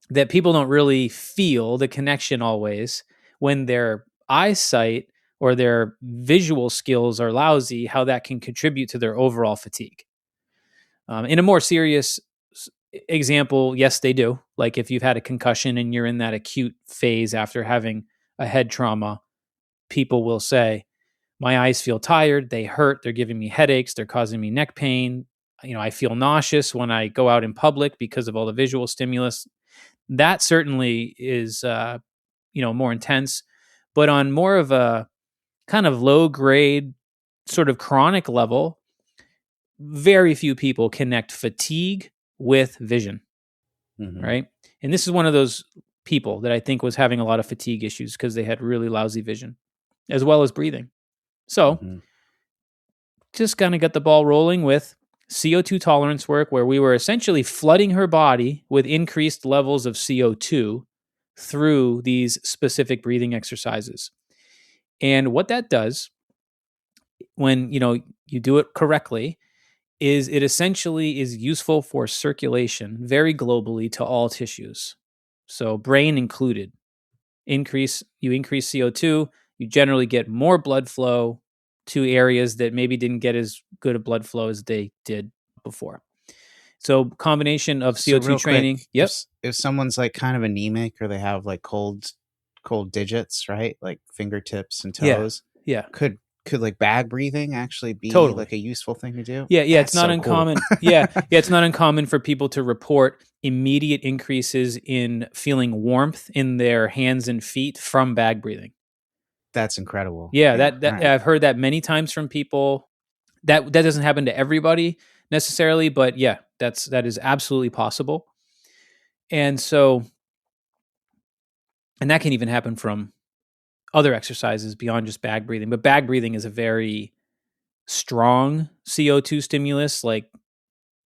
that people don't really feel the connection always when their eyesight or their visual skills are lousy, how that can contribute to their overall fatigue. In a more serious example, yes, they do. Like if you've had a concussion and you're in that acute phase after having a head trauma, people will say, my eyes feel tired, they hurt, they're giving me headaches, they're causing me neck pain. I feel nauseous when I go out in public because of all the visual stimulus. That certainly is more intense. But on more of a kind of low grade, sort of chronic level, very few people connect fatigue with vision, right? And this is one of those people that I think was having a lot of fatigue issues because they had really lousy vision as well as breathing. So just kind of got the ball rolling with CO2 tolerance work, where we were essentially flooding her body with increased levels of CO2 through these specific breathing exercises. And what that does when, you do it correctly is it essentially is useful for circulation very globally to all tissues. So brain included. You increase CO2, you generally get more blood flow to areas that maybe didn't get as good a blood flow as they did before. So combination of CO2 real training. Quick, yep. If someone's like kind of anemic, or they have like cold digits, right? Like fingertips and toes. Yeah. Could like bag breathing actually be Totally. like a useful thing to do? Yeah. That's It's not so uncommon. Cool. Yeah. It's not uncommon for people to report immediate increases in feeling warmth in their hands and feet from bag breathing. That's incredible. Yeah, that right. I've heard that many times from people. That doesn't happen to everybody necessarily, but yeah, that is absolutely possible. And so, and that can even happen from other exercises beyond just bag breathing. But bag breathing is a very strong CO2 stimulus, like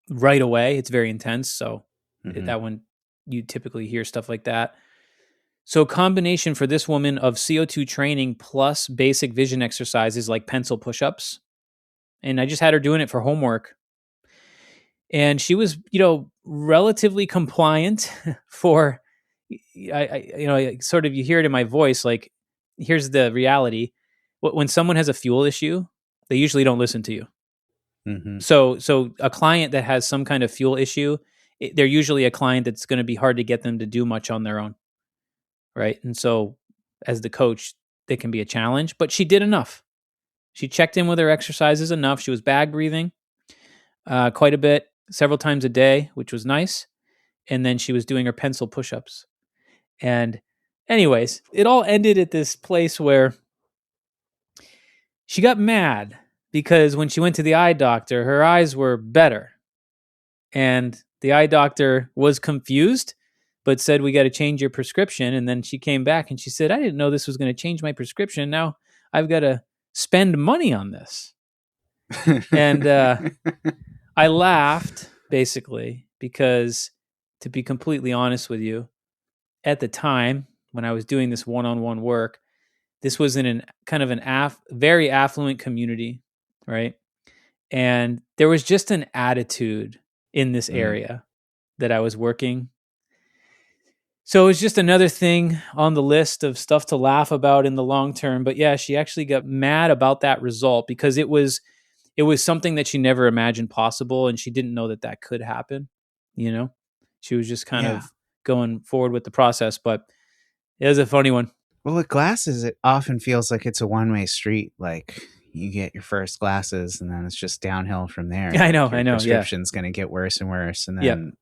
right away. It's very intense. So that one, you typically hear stuff like that. So combination for this woman of CO2 training plus basic vision exercises like pencil push-ups. And I just had her doing it for homework. And she was, relatively compliant for, sort of, you hear it in my voice, like, here's the reality. When someone has a fuel issue, they usually don't listen to you. So a client that has some kind of fuel issue, they're usually a client that's going to be hard to get them to do much on their own. Right. And so as the coach, it can be a challenge, but she did enough. She checked in with her exercises enough. She was bag breathing quite a bit, several times a day, which was nice. And then she was doing her pencil push-ups. And anyways, it all ended at this place where she got mad because when she went to the eye doctor, her eyes were better. And the eye doctor was confused, but said, we got to change your prescription. And then she came back and she said, I didn't know this was going to change my prescription. Now I've got to spend money on this. And I laughed, basically, because to be completely honest with you, at the time when I was doing this one-on-one work, this was in an kind of very affluent community, right? And there was just an attitude in this area that I was working. So it was just another thing on the list of stuff to laugh about in the long term. But yeah, she actually got mad about that result because it was something that she never imagined possible, and she didn't know that could happen. She was just kind of going forward with the process, but it was a funny one. Well, with glasses, it often feels like it's a one-way street. Like you get your first glasses, and then it's just downhill from there. I know. Your prescription's going to get worse and worse, and then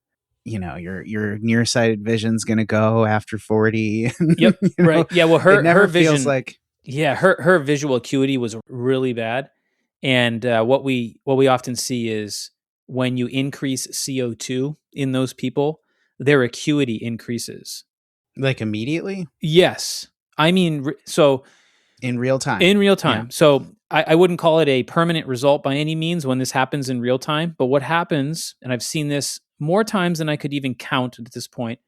your nearsighted vision's going to go after 40. Yep. Right. Yeah. Well, her vision feels like her visual acuity was really bad, and what we often see is when you increase CO2 in those people, their acuity increases. Like immediately? Yes. I mean, so in real time. Yeah. So I wouldn't call it a permanent result by any means when this happens in real time. But what happens, and I've seen this more times than I could even count at this point,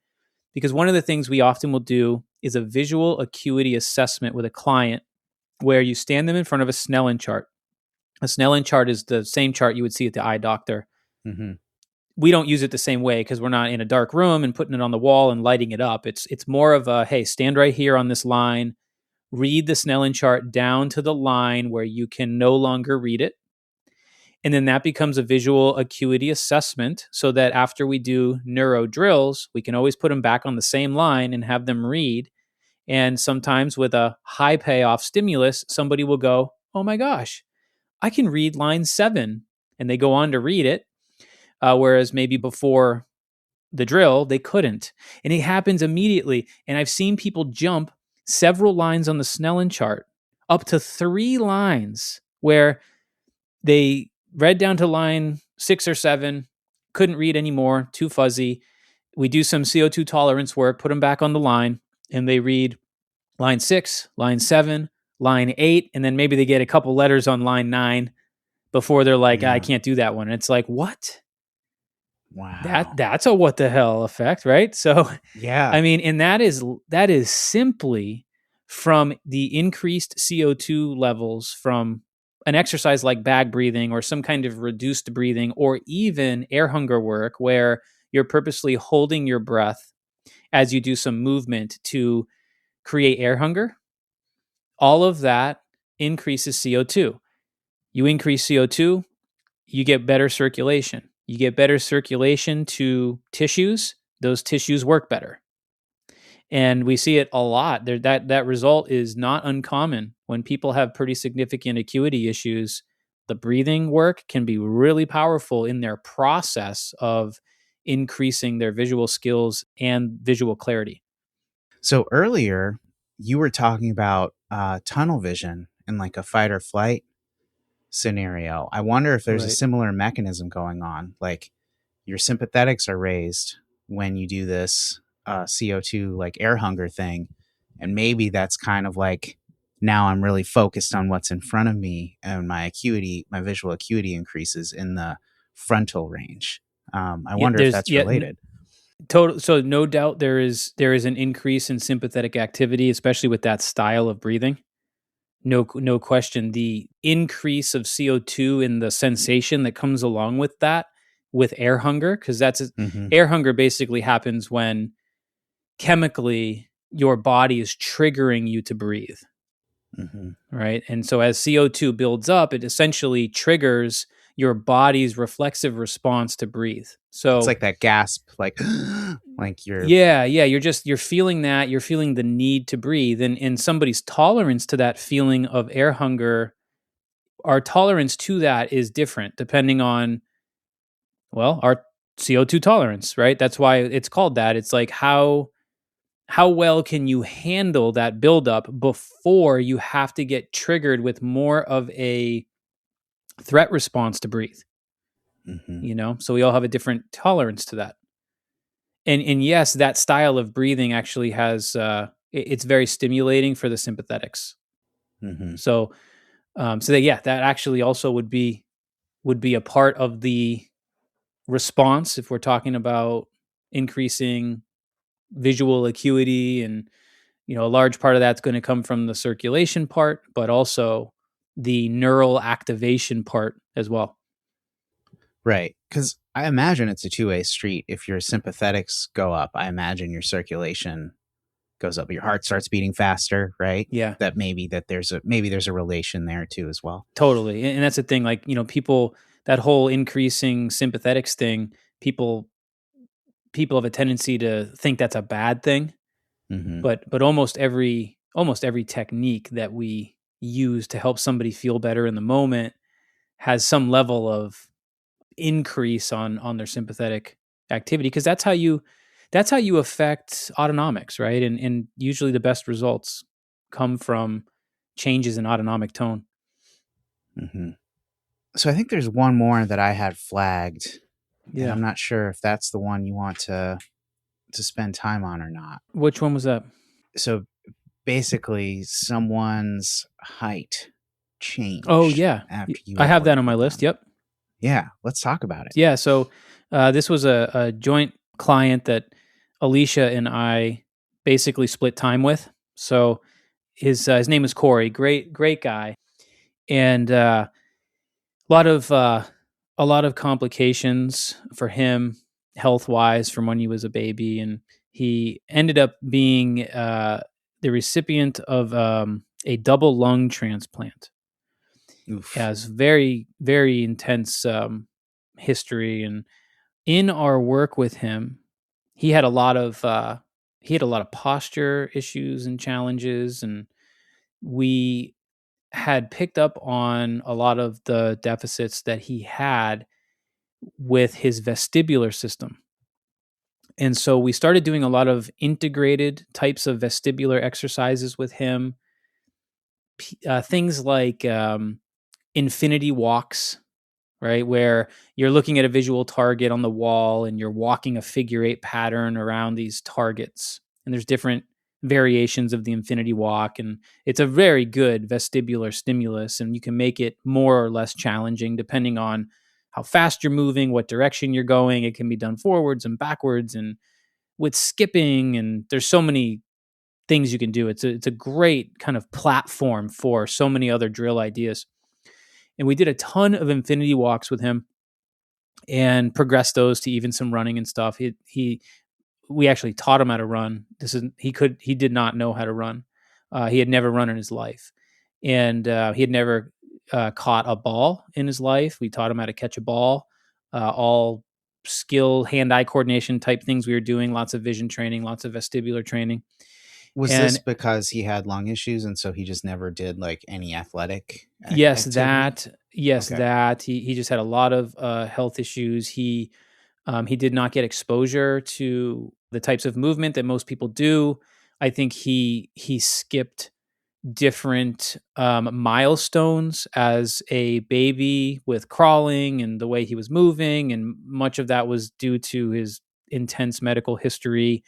because one of the things we often will do is a visual acuity assessment with a client where you stand them in front of a Snellen chart. A Snellen chart is the same chart you would see at the eye doctor. We don't use it the same way because we're not in a dark room and putting it on the wall and lighting it up. It's more of a, hey, stand right here on this line, read the Snellen chart down to the line where you can no longer read it. And then that becomes a visual acuity assessment so that after we do neuro drills, we can always put them back on the same line and have them read. And sometimes with a high payoff stimulus, somebody will go, oh my gosh, I can read line 7. And they go on to read it. Whereas maybe before the drill, they couldn't. And it happens immediately. And I've seen people jump several lines on the Snellen chart up to 3 lines where they read down to line 6 or 7, couldn't read anymore, too fuzzy. We do some CO2 tolerance work, put them back on the line, and they read line 6, line 7, line 8, and then maybe they get a couple letters on line 9 before they're like, I Yeah. can't do that one. And it's like, what? Wow. That's a what the hell effect, right? So, Yeah. I mean, and that is simply from the increased CO2 levels from an exercise like bag breathing or some kind of reduced breathing or even air hunger work where you're purposely holding your breath as you do some movement to create air hunger. All of that increases CO2. You increase CO2, you get better circulation. You get better circulation to tissues, those tissues work better. And we see it a lot. That result is not uncommon when people have pretty significant acuity issues. The breathing work can be really powerful in their process of increasing their visual skills and visual clarity. So earlier, you were talking about tunnel vision in like a fight or flight scenario. I wonder if there's a Right. similar mechanism going on. Like your sympathetics are raised when you do this CO2 like air hunger thing. And maybe that's kind of like now I'm really focused on what's in front of me and my acuity, my visual acuity increases in the frontal range. I Yeah, wonder if that's related. total. So no doubt there is an increase in sympathetic activity, especially with that style of breathing. No question. The increase of CO2 and the sensation that comes along with that, with air hunger, because Mm-hmm. air hunger basically happens when chemically your body is triggering you to breathe, Mm-hmm. right? And so as CO2 builds up, it essentially triggers your body's reflexive response to breathe. It's So like that gasp, like like you're. yeah, you're feeling that, you're feeling the need to breathe, and somebody's tolerance to that feeling of air hunger, our tolerance to that is different depending on, well, our CO2 tolerance, right? That's why it's called that. It's like how well can you handle that buildup before you have to get triggered with more of a threat response to breathe, Mm-hmm. you know? So we all have a different tolerance to that. And yes, that style of breathing actually has it's very stimulating for the sympathetics. Mm-hmm. So so that, yeah, that actually also would be a part of the response if we're talking about increasing visual acuity. And a large part of that's going to come from the circulation part, but also the neural activation part as well. Right. Because I imagine it's a two-way street. If your sympathetics go up, I imagine your circulation goes up. Your heart starts beating faster, right? Yeah, That maybe there's a relation there too as well. totally. And that's the thing, like, people, that whole increasing sympathetics thing, people have a tendency to think that's a bad thing, Mm-hmm. but almost every technique that we use to help somebody feel better in the moment has some level of increase on their sympathetic activity, because that's how you affect autonomics, right? And usually the best results come from changes in autonomic tone. Mm-hmm. So I think there's one more that I had flagged, and Yeah. I'm not sure if that's the one you want to spend time on or not. Which one was that? So basically, someone's height Oh changed yeah. after you I had have that worked on my with list. them. Yep. Yeah, let's talk about it. Yeah. So this was a joint client that Alicia and I basically split time with. So his name is Corey. Great guy. And a lot of complications for him health wise from when he was a baby, and he ended up being the recipient of a double lung transplant. Oof. Has very very intense history, and in our work with him, he had a lot of posture issues and challenges, and we had picked up on a lot of the deficits that he had with his vestibular system. And so we started doing a lot of integrated types of vestibular exercises with him, things like infinity walks, right? Where you're looking at a visual target on the wall and you're walking a figure eight pattern around these targets. And there's different variations of the infinity walk. And it's a very good vestibular stimulus. And you can make it more or less challenging depending on how fast you're moving, what direction you're going. It can be done forwards and backwards and with skipping. And there's so many things you can do. It's a great kind of platform for so many other drill ideas. And we did a ton of infinity walks with him and progressed those to even some running and stuff. We actually taught him how to run. He did not know how to run. He had never run in his life, and he had never caught a ball in his life. We taught him how to catch a ball, all skill, hand-eye coordination type things we were doing, lots of vision training, lots of vestibular training. Was this And because he had lung issues and so he just never did like any athletic yes, activity? Okay. that he just had a lot of health issues. He did not get exposure to the types of movement that most people do. I think he skipped different milestones as a baby with crawling and the way he was moving, and much of that was due to his intense medical history.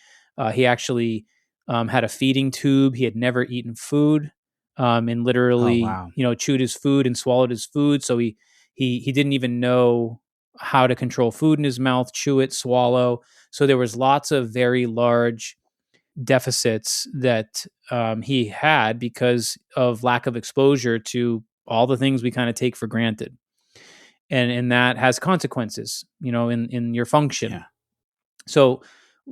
He actually had a feeding tube. He had never eaten food, and Oh, literally, wow. chewed his food and swallowed his food. So he didn't even know how to control food in his mouth, chew it, swallow. So there was lots of very large deficits that he had because of lack of exposure to all the things we kind of take for granted, and that has consequences, in your function. Yeah. So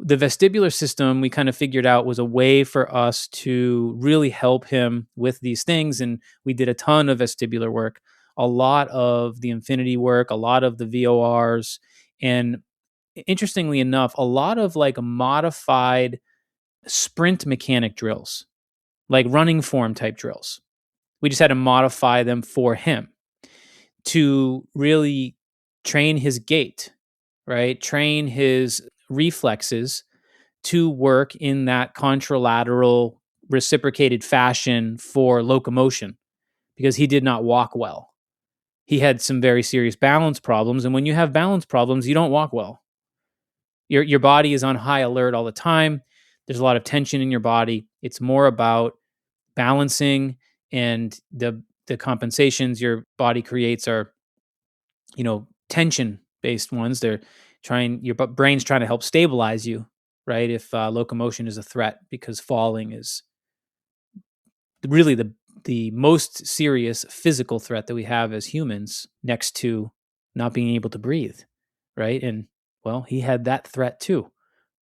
the vestibular system we kind of figured out was a way for us to really help him with these things, and we did a ton of vestibular work, a lot of the infinity work, a lot of the VORs, and interestingly enough, a lot of like modified sprint mechanic drills, like running form type drills. We just had to modify them for him to really train his gait, right? Train his reflexes to work in that contralateral reciprocated fashion for locomotion, because he did not walk well. He had some very serious balance problems. And when you have balance problems, you don't walk well. Your body is on high alert all the time. There's a lot of tension in your body. It's more about balancing, and the compensations your body creates are, tension based ones. They're your brain's trying to help stabilize you, right? If locomotion is a threat, because falling is really the most serious physical threat that we have as humans, next to not being able to breathe, right? And well, he had that threat too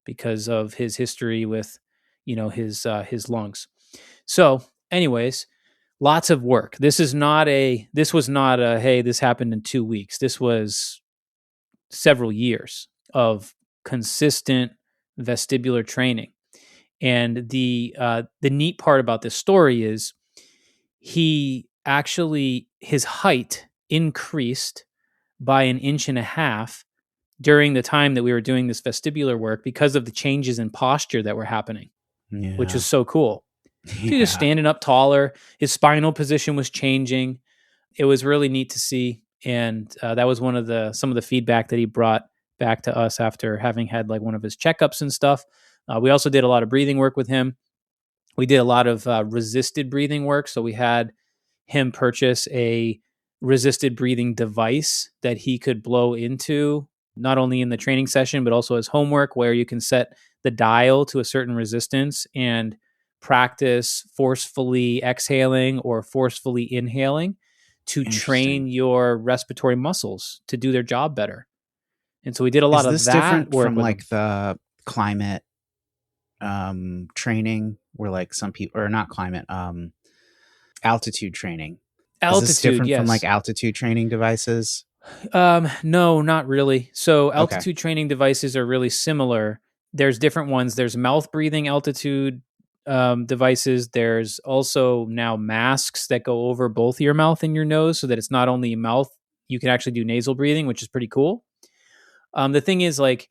because of his history with, his lungs. So, anyways, lots of work. This was not a hey, this happened in 2 weeks. This was several years of consistent vestibular training. And the neat part about this story is his height increased by 1.5 inches during the time that we were doing this vestibular work because of the changes in posture that were happening, which Yeah. is so cool. He was Yeah. standing up taller. His spinal position was changing. It was really neat to see. And that was some of the feedback that he brought back to us after having had like one of his checkups and stuff. We also did a lot of breathing work with him. We did a lot of resisted breathing work. So we had him purchase a resisted breathing device that he could blow into, not only in the training session, but also as homework, where you can set the dial to a certain resistance and practice forcefully exhaling or forcefully inhaling to train Interesting. your respiratory muscles to do their job better. And so we did a lot Is of this that different work from with him. like the climate training where like some people, or not climate, altitude training? Is this Altitude, different from like yes. altitude training devices? No, not really. So Okay. altitude training devices are really similar. There's different ones. There's mouth breathing altitude devices. There's also now masks that go over both your mouth and your nose, so that it's not only mouth. You can actually do nasal breathing, which is pretty cool. The thing is, like,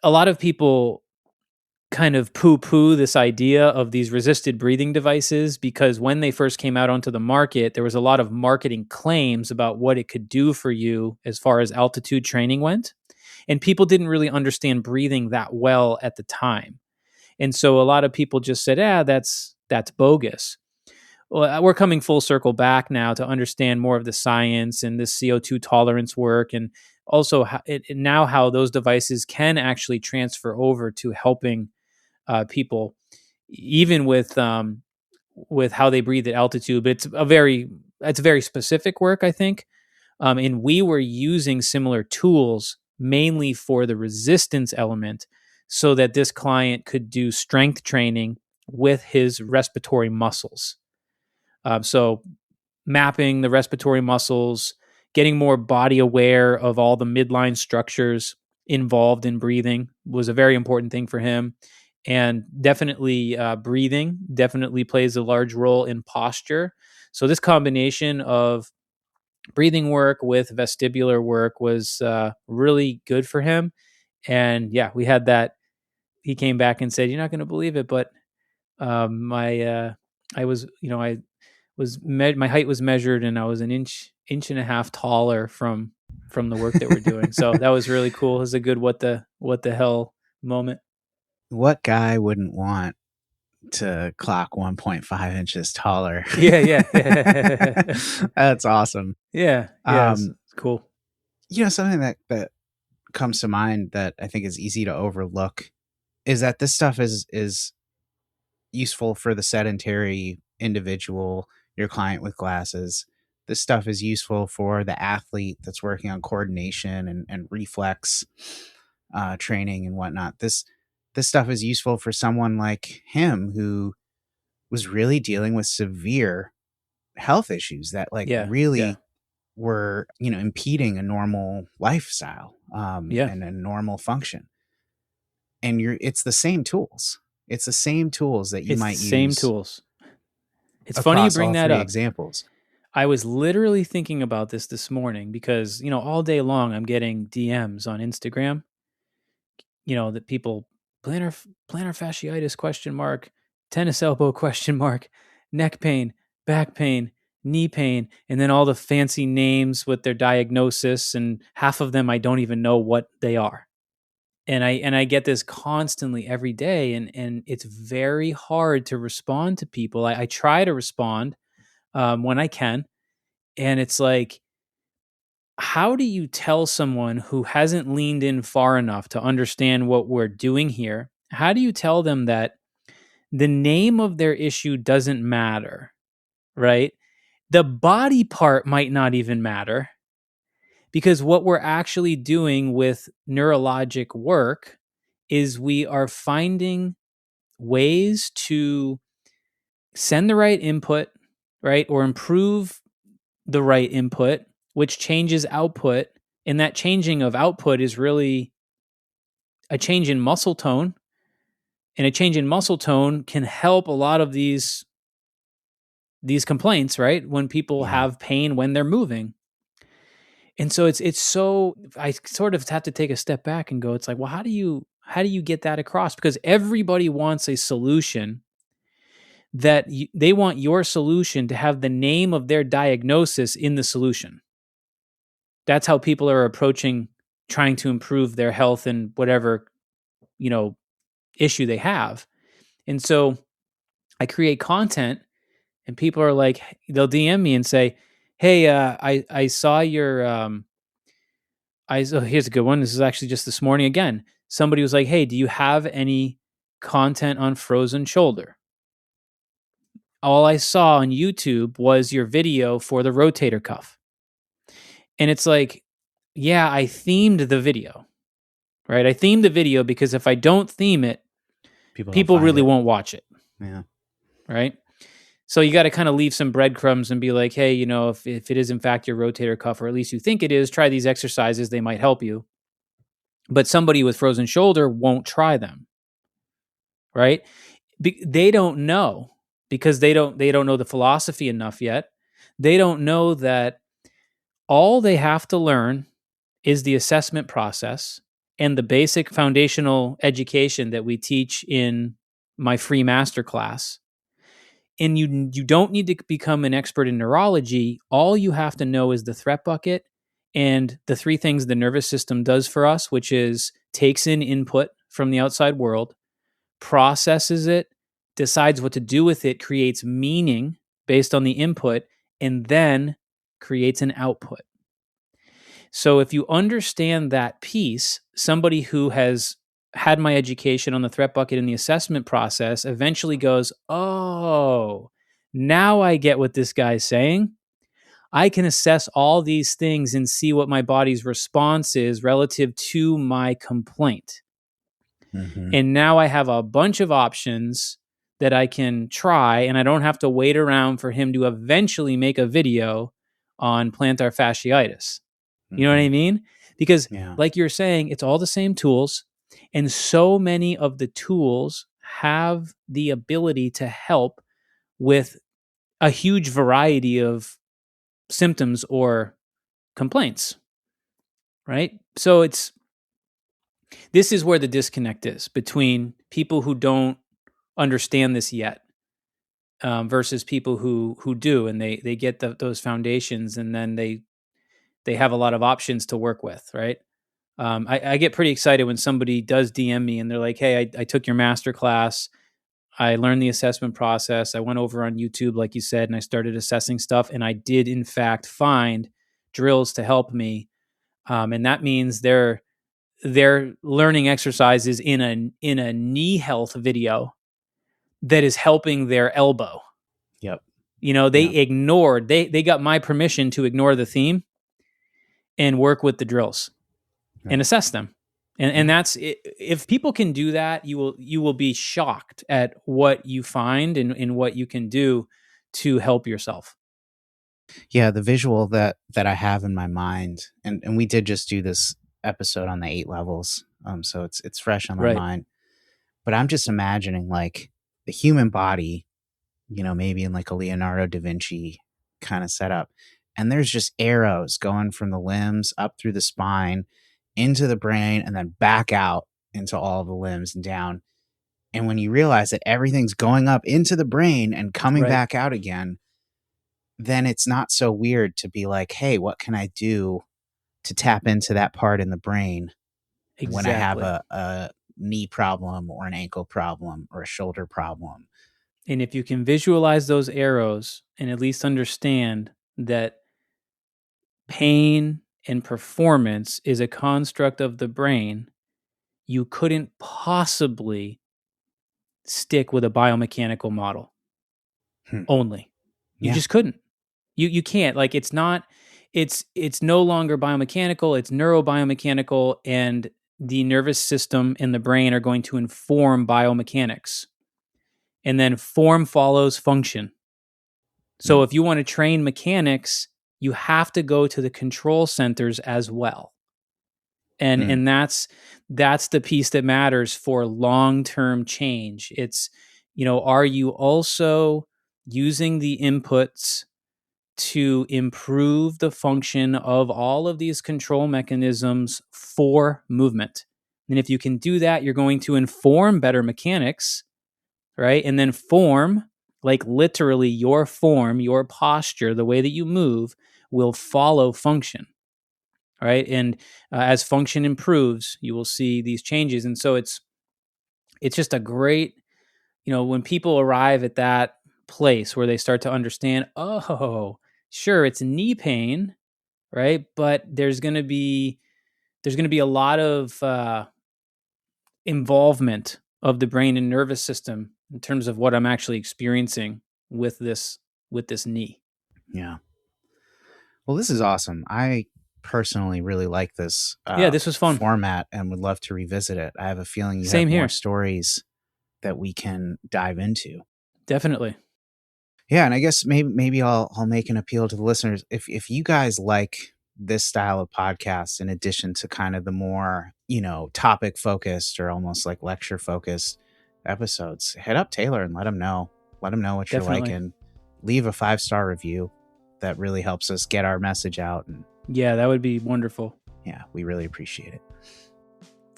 a lot of people kind of poo-poo this idea of these resisted breathing devices, because when they first came out onto the market, there was a lot of marketing claims about what it could do for you as far as altitude training went. And people didn't really understand breathing that well at the time. And so a lot of people just said, that's bogus. Well, we're coming full circle back now to understand more of the science and this CO2 tolerance work, and also now how those devices can actually transfer over to helping people, even with how they breathe at altitude. But it's very specific work, I think. And we were using similar tools mainly for the resistance element, so that this client could do strength training with his respiratory muscles. So mapping the respiratory muscles, getting more body aware of all the midline structures involved in breathing was a very important thing for him. And definitely breathing definitely plays a large role in posture. So this combination of breathing work with vestibular work was really good for him. And yeah, we had that. He came back and said, "You're not going to believe it, but I was, my height was measured, and I was an inch and a half taller from the work that we're doing." So that was really cool. It was a good what the hell moment. What guy wouldn't want to clock 1.5 inches taller? Yeah. That's awesome. Yeah. It's cool. Something that comes to mind that I think is easy to overlook is that this stuff is useful for the sedentary individual, your client with glasses. This stuff is useful for the athlete that's working on coordination and reflex training and whatnot. This stuff is useful for someone like him who was really dealing with severe health issues that really were impeding a normal lifestyle and a normal function. And it's the same tools. It's the same tools that you might use. Same tools. It's funny you bring that up. Examples. I was literally thinking about this morning because, all day long I'm getting DMs on Instagram, that people plantar fasciitis ? Tennis elbow ? Neck pain, back pain, knee pain, and then all the fancy names with their diagnosis, and half of them I don't even know what they are. And I get this constantly every day, and it's very hard to respond to people. I try to respond when I can, and it's like, how do you tell someone who hasn't leaned in far enough to understand what we're doing here? How do you tell them that the name of their issue doesn't matter, right? The body part might not even matter, because what we're actually doing with neurologic work is we are finding ways to send the right input, right? Or improve the right input, which changes output. And that changing of output is really a change in muscle tone. And a change in muscle tone can help a lot of these complaints, right? When people have pain when they're moving. And so it's so, I sort of have to take a step back and go, it's like, well, how do you get that across? Because everybody wants a solution that they want your solution to have the name of their diagnosis in the solution. That's how people are approaching trying to improve their health and whatever, issue they have. And so I create content, and people are like, they'll DM me and say, "Hey, I saw your here's a good one. This is actually just this morning again. Somebody was like, "Hey, do you have any content on frozen shoulder?" All I saw on YouTube was your video for the rotator cuff. And it's like, yeah, I themed the video, right? I themed the video because if I don't theme it, people really won't watch it. Yeah. Right? So you got to kind of leave some breadcrumbs and be like, hey, if it is in fact your rotator cuff, or at least you think it is, try these exercises. They might help you. But somebody with frozen shoulder won't try them. Right? They don't know, because they don't know the philosophy enough yet. They don't know that all they have to learn is the assessment process, and the basic foundational education that we teach in my free masterclass, and you don't need to become an expert in neurology. All you have to know is the threat bucket and the three things the nervous system does for us, which is takes in input from the outside world, processes it, decides what to do with it, creates meaning based on the input, and then creates an output. So if you understand that piece, somebody who has had my education on the threat bucket and the assessment process eventually goes, oh, now I get what this guy's saying. I can assess all these things and see what my body's response is relative to my complaint. Mm-hmm. And now I have a bunch of options that I can try, and I don't have to wait around for him to eventually make a video on plantar fasciitis. You know what I mean? Because like you're saying, it's all the same tools, and so many of the tools have the ability to help with a huge variety of symptoms or complaints, right? So this is where the disconnect is between people who don't understand this yet versus people who do, and they get those foundations, and then they have a lot of options to work with, right? I get pretty excited when somebody does DM me and they're like, hey, I took your master class. I learned the assessment process. I went over on YouTube, like you said, and I started assessing stuff. And I did, in fact, find drills to help me. And that means they're learning exercises in a knee health video that is helping their elbow. Yep. They got my permission to ignore the theme and work with the drills and assess them. And that's if people can do that, you will be shocked at what you find and what you can do to help yourself. Yeah, the visual that I have in my mind, and we did just do this episode on the 8 levels, so it's fresh on my mind. But I'm just imagining like the human body, maybe in like a Leonardo da Vinci kind of setup, and there's just arrows going from the limbs up through the spine into the brain and then back out into all the limbs and down. And when you realize that everything's going up into the brain and coming back out again, then it's not so weird to be like, hey, what can I do to tap into that part in the brain when I have a knee problem or an ankle problem or a shoulder problem? And if you can visualize those arrows and at least understand that pain and performance is a construct of the brain, you couldn't possibly stick with a biomechanical model only. You just couldn't. You can't. Like it's no longer biomechanical, it's neurobiomechanical, and the nervous system and the brain are going to inform biomechanics. And then form follows function. So if you want to train mechanics, you have to go to the control centers as well. And that's the piece that matters for long-term change. It's, are you also using the inputs to improve the function of all of these control mechanisms for movement? And if you can do that, you're going to inform better mechanics, right? And then form, like literally your form, your posture, the way that you move will follow function, right? And as function improves, you will see these changes. And so it's just a great, when people arrive at that place where they start to understand, oh, sure, it's knee pain, right? But there's going to be a lot of involvement of the brain and nervous system in terms of what I'm actually experiencing with this knee. Yeah. Well, this is awesome. I personally really like this this was fun format and would love to revisit it. I have a feeling you Same have here. more stories that we can dive into. Definitely. Yeah, and I guess maybe I'll make an appeal to the listeners. If you guys like this style of podcast, in addition to kind of the more, topic focused or almost like lecture focused episodes, head up Taylor and let him know what Definitely. you're liking. Leave a 5-star review. That really helps us get our message out. And yeah, that would be wonderful. Yeah, we really appreciate it.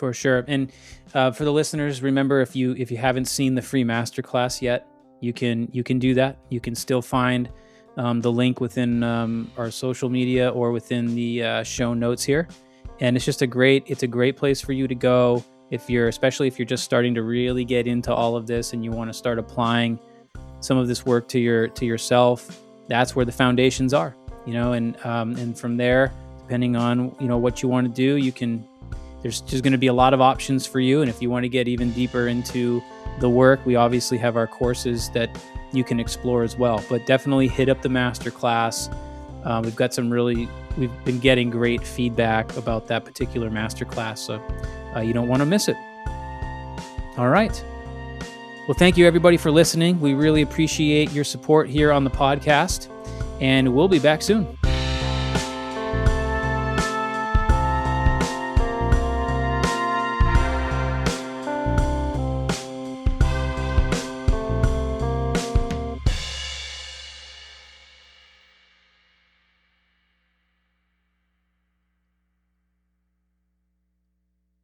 For sure. And for the listeners, remember, if you haven't seen the free masterclass yet, you can do that. You can still find the link within our social media or within the show notes here. And it's just a great place for you to go especially if you're just starting to really get into all of this and you want to start applying some of this work to yourself. That's where the foundations are, and from there, depending on what you want to do, there's just going to be a lot of options for you. And if you want to get even deeper into the work, we obviously have our courses that you can explore as well. But definitely hit up the masterclass. We've been getting great feedback about that particular masterclass, so you don't want to miss it. All right. Well, thank you everybody for listening. We really appreciate your support here on the podcast, and we'll be back soon.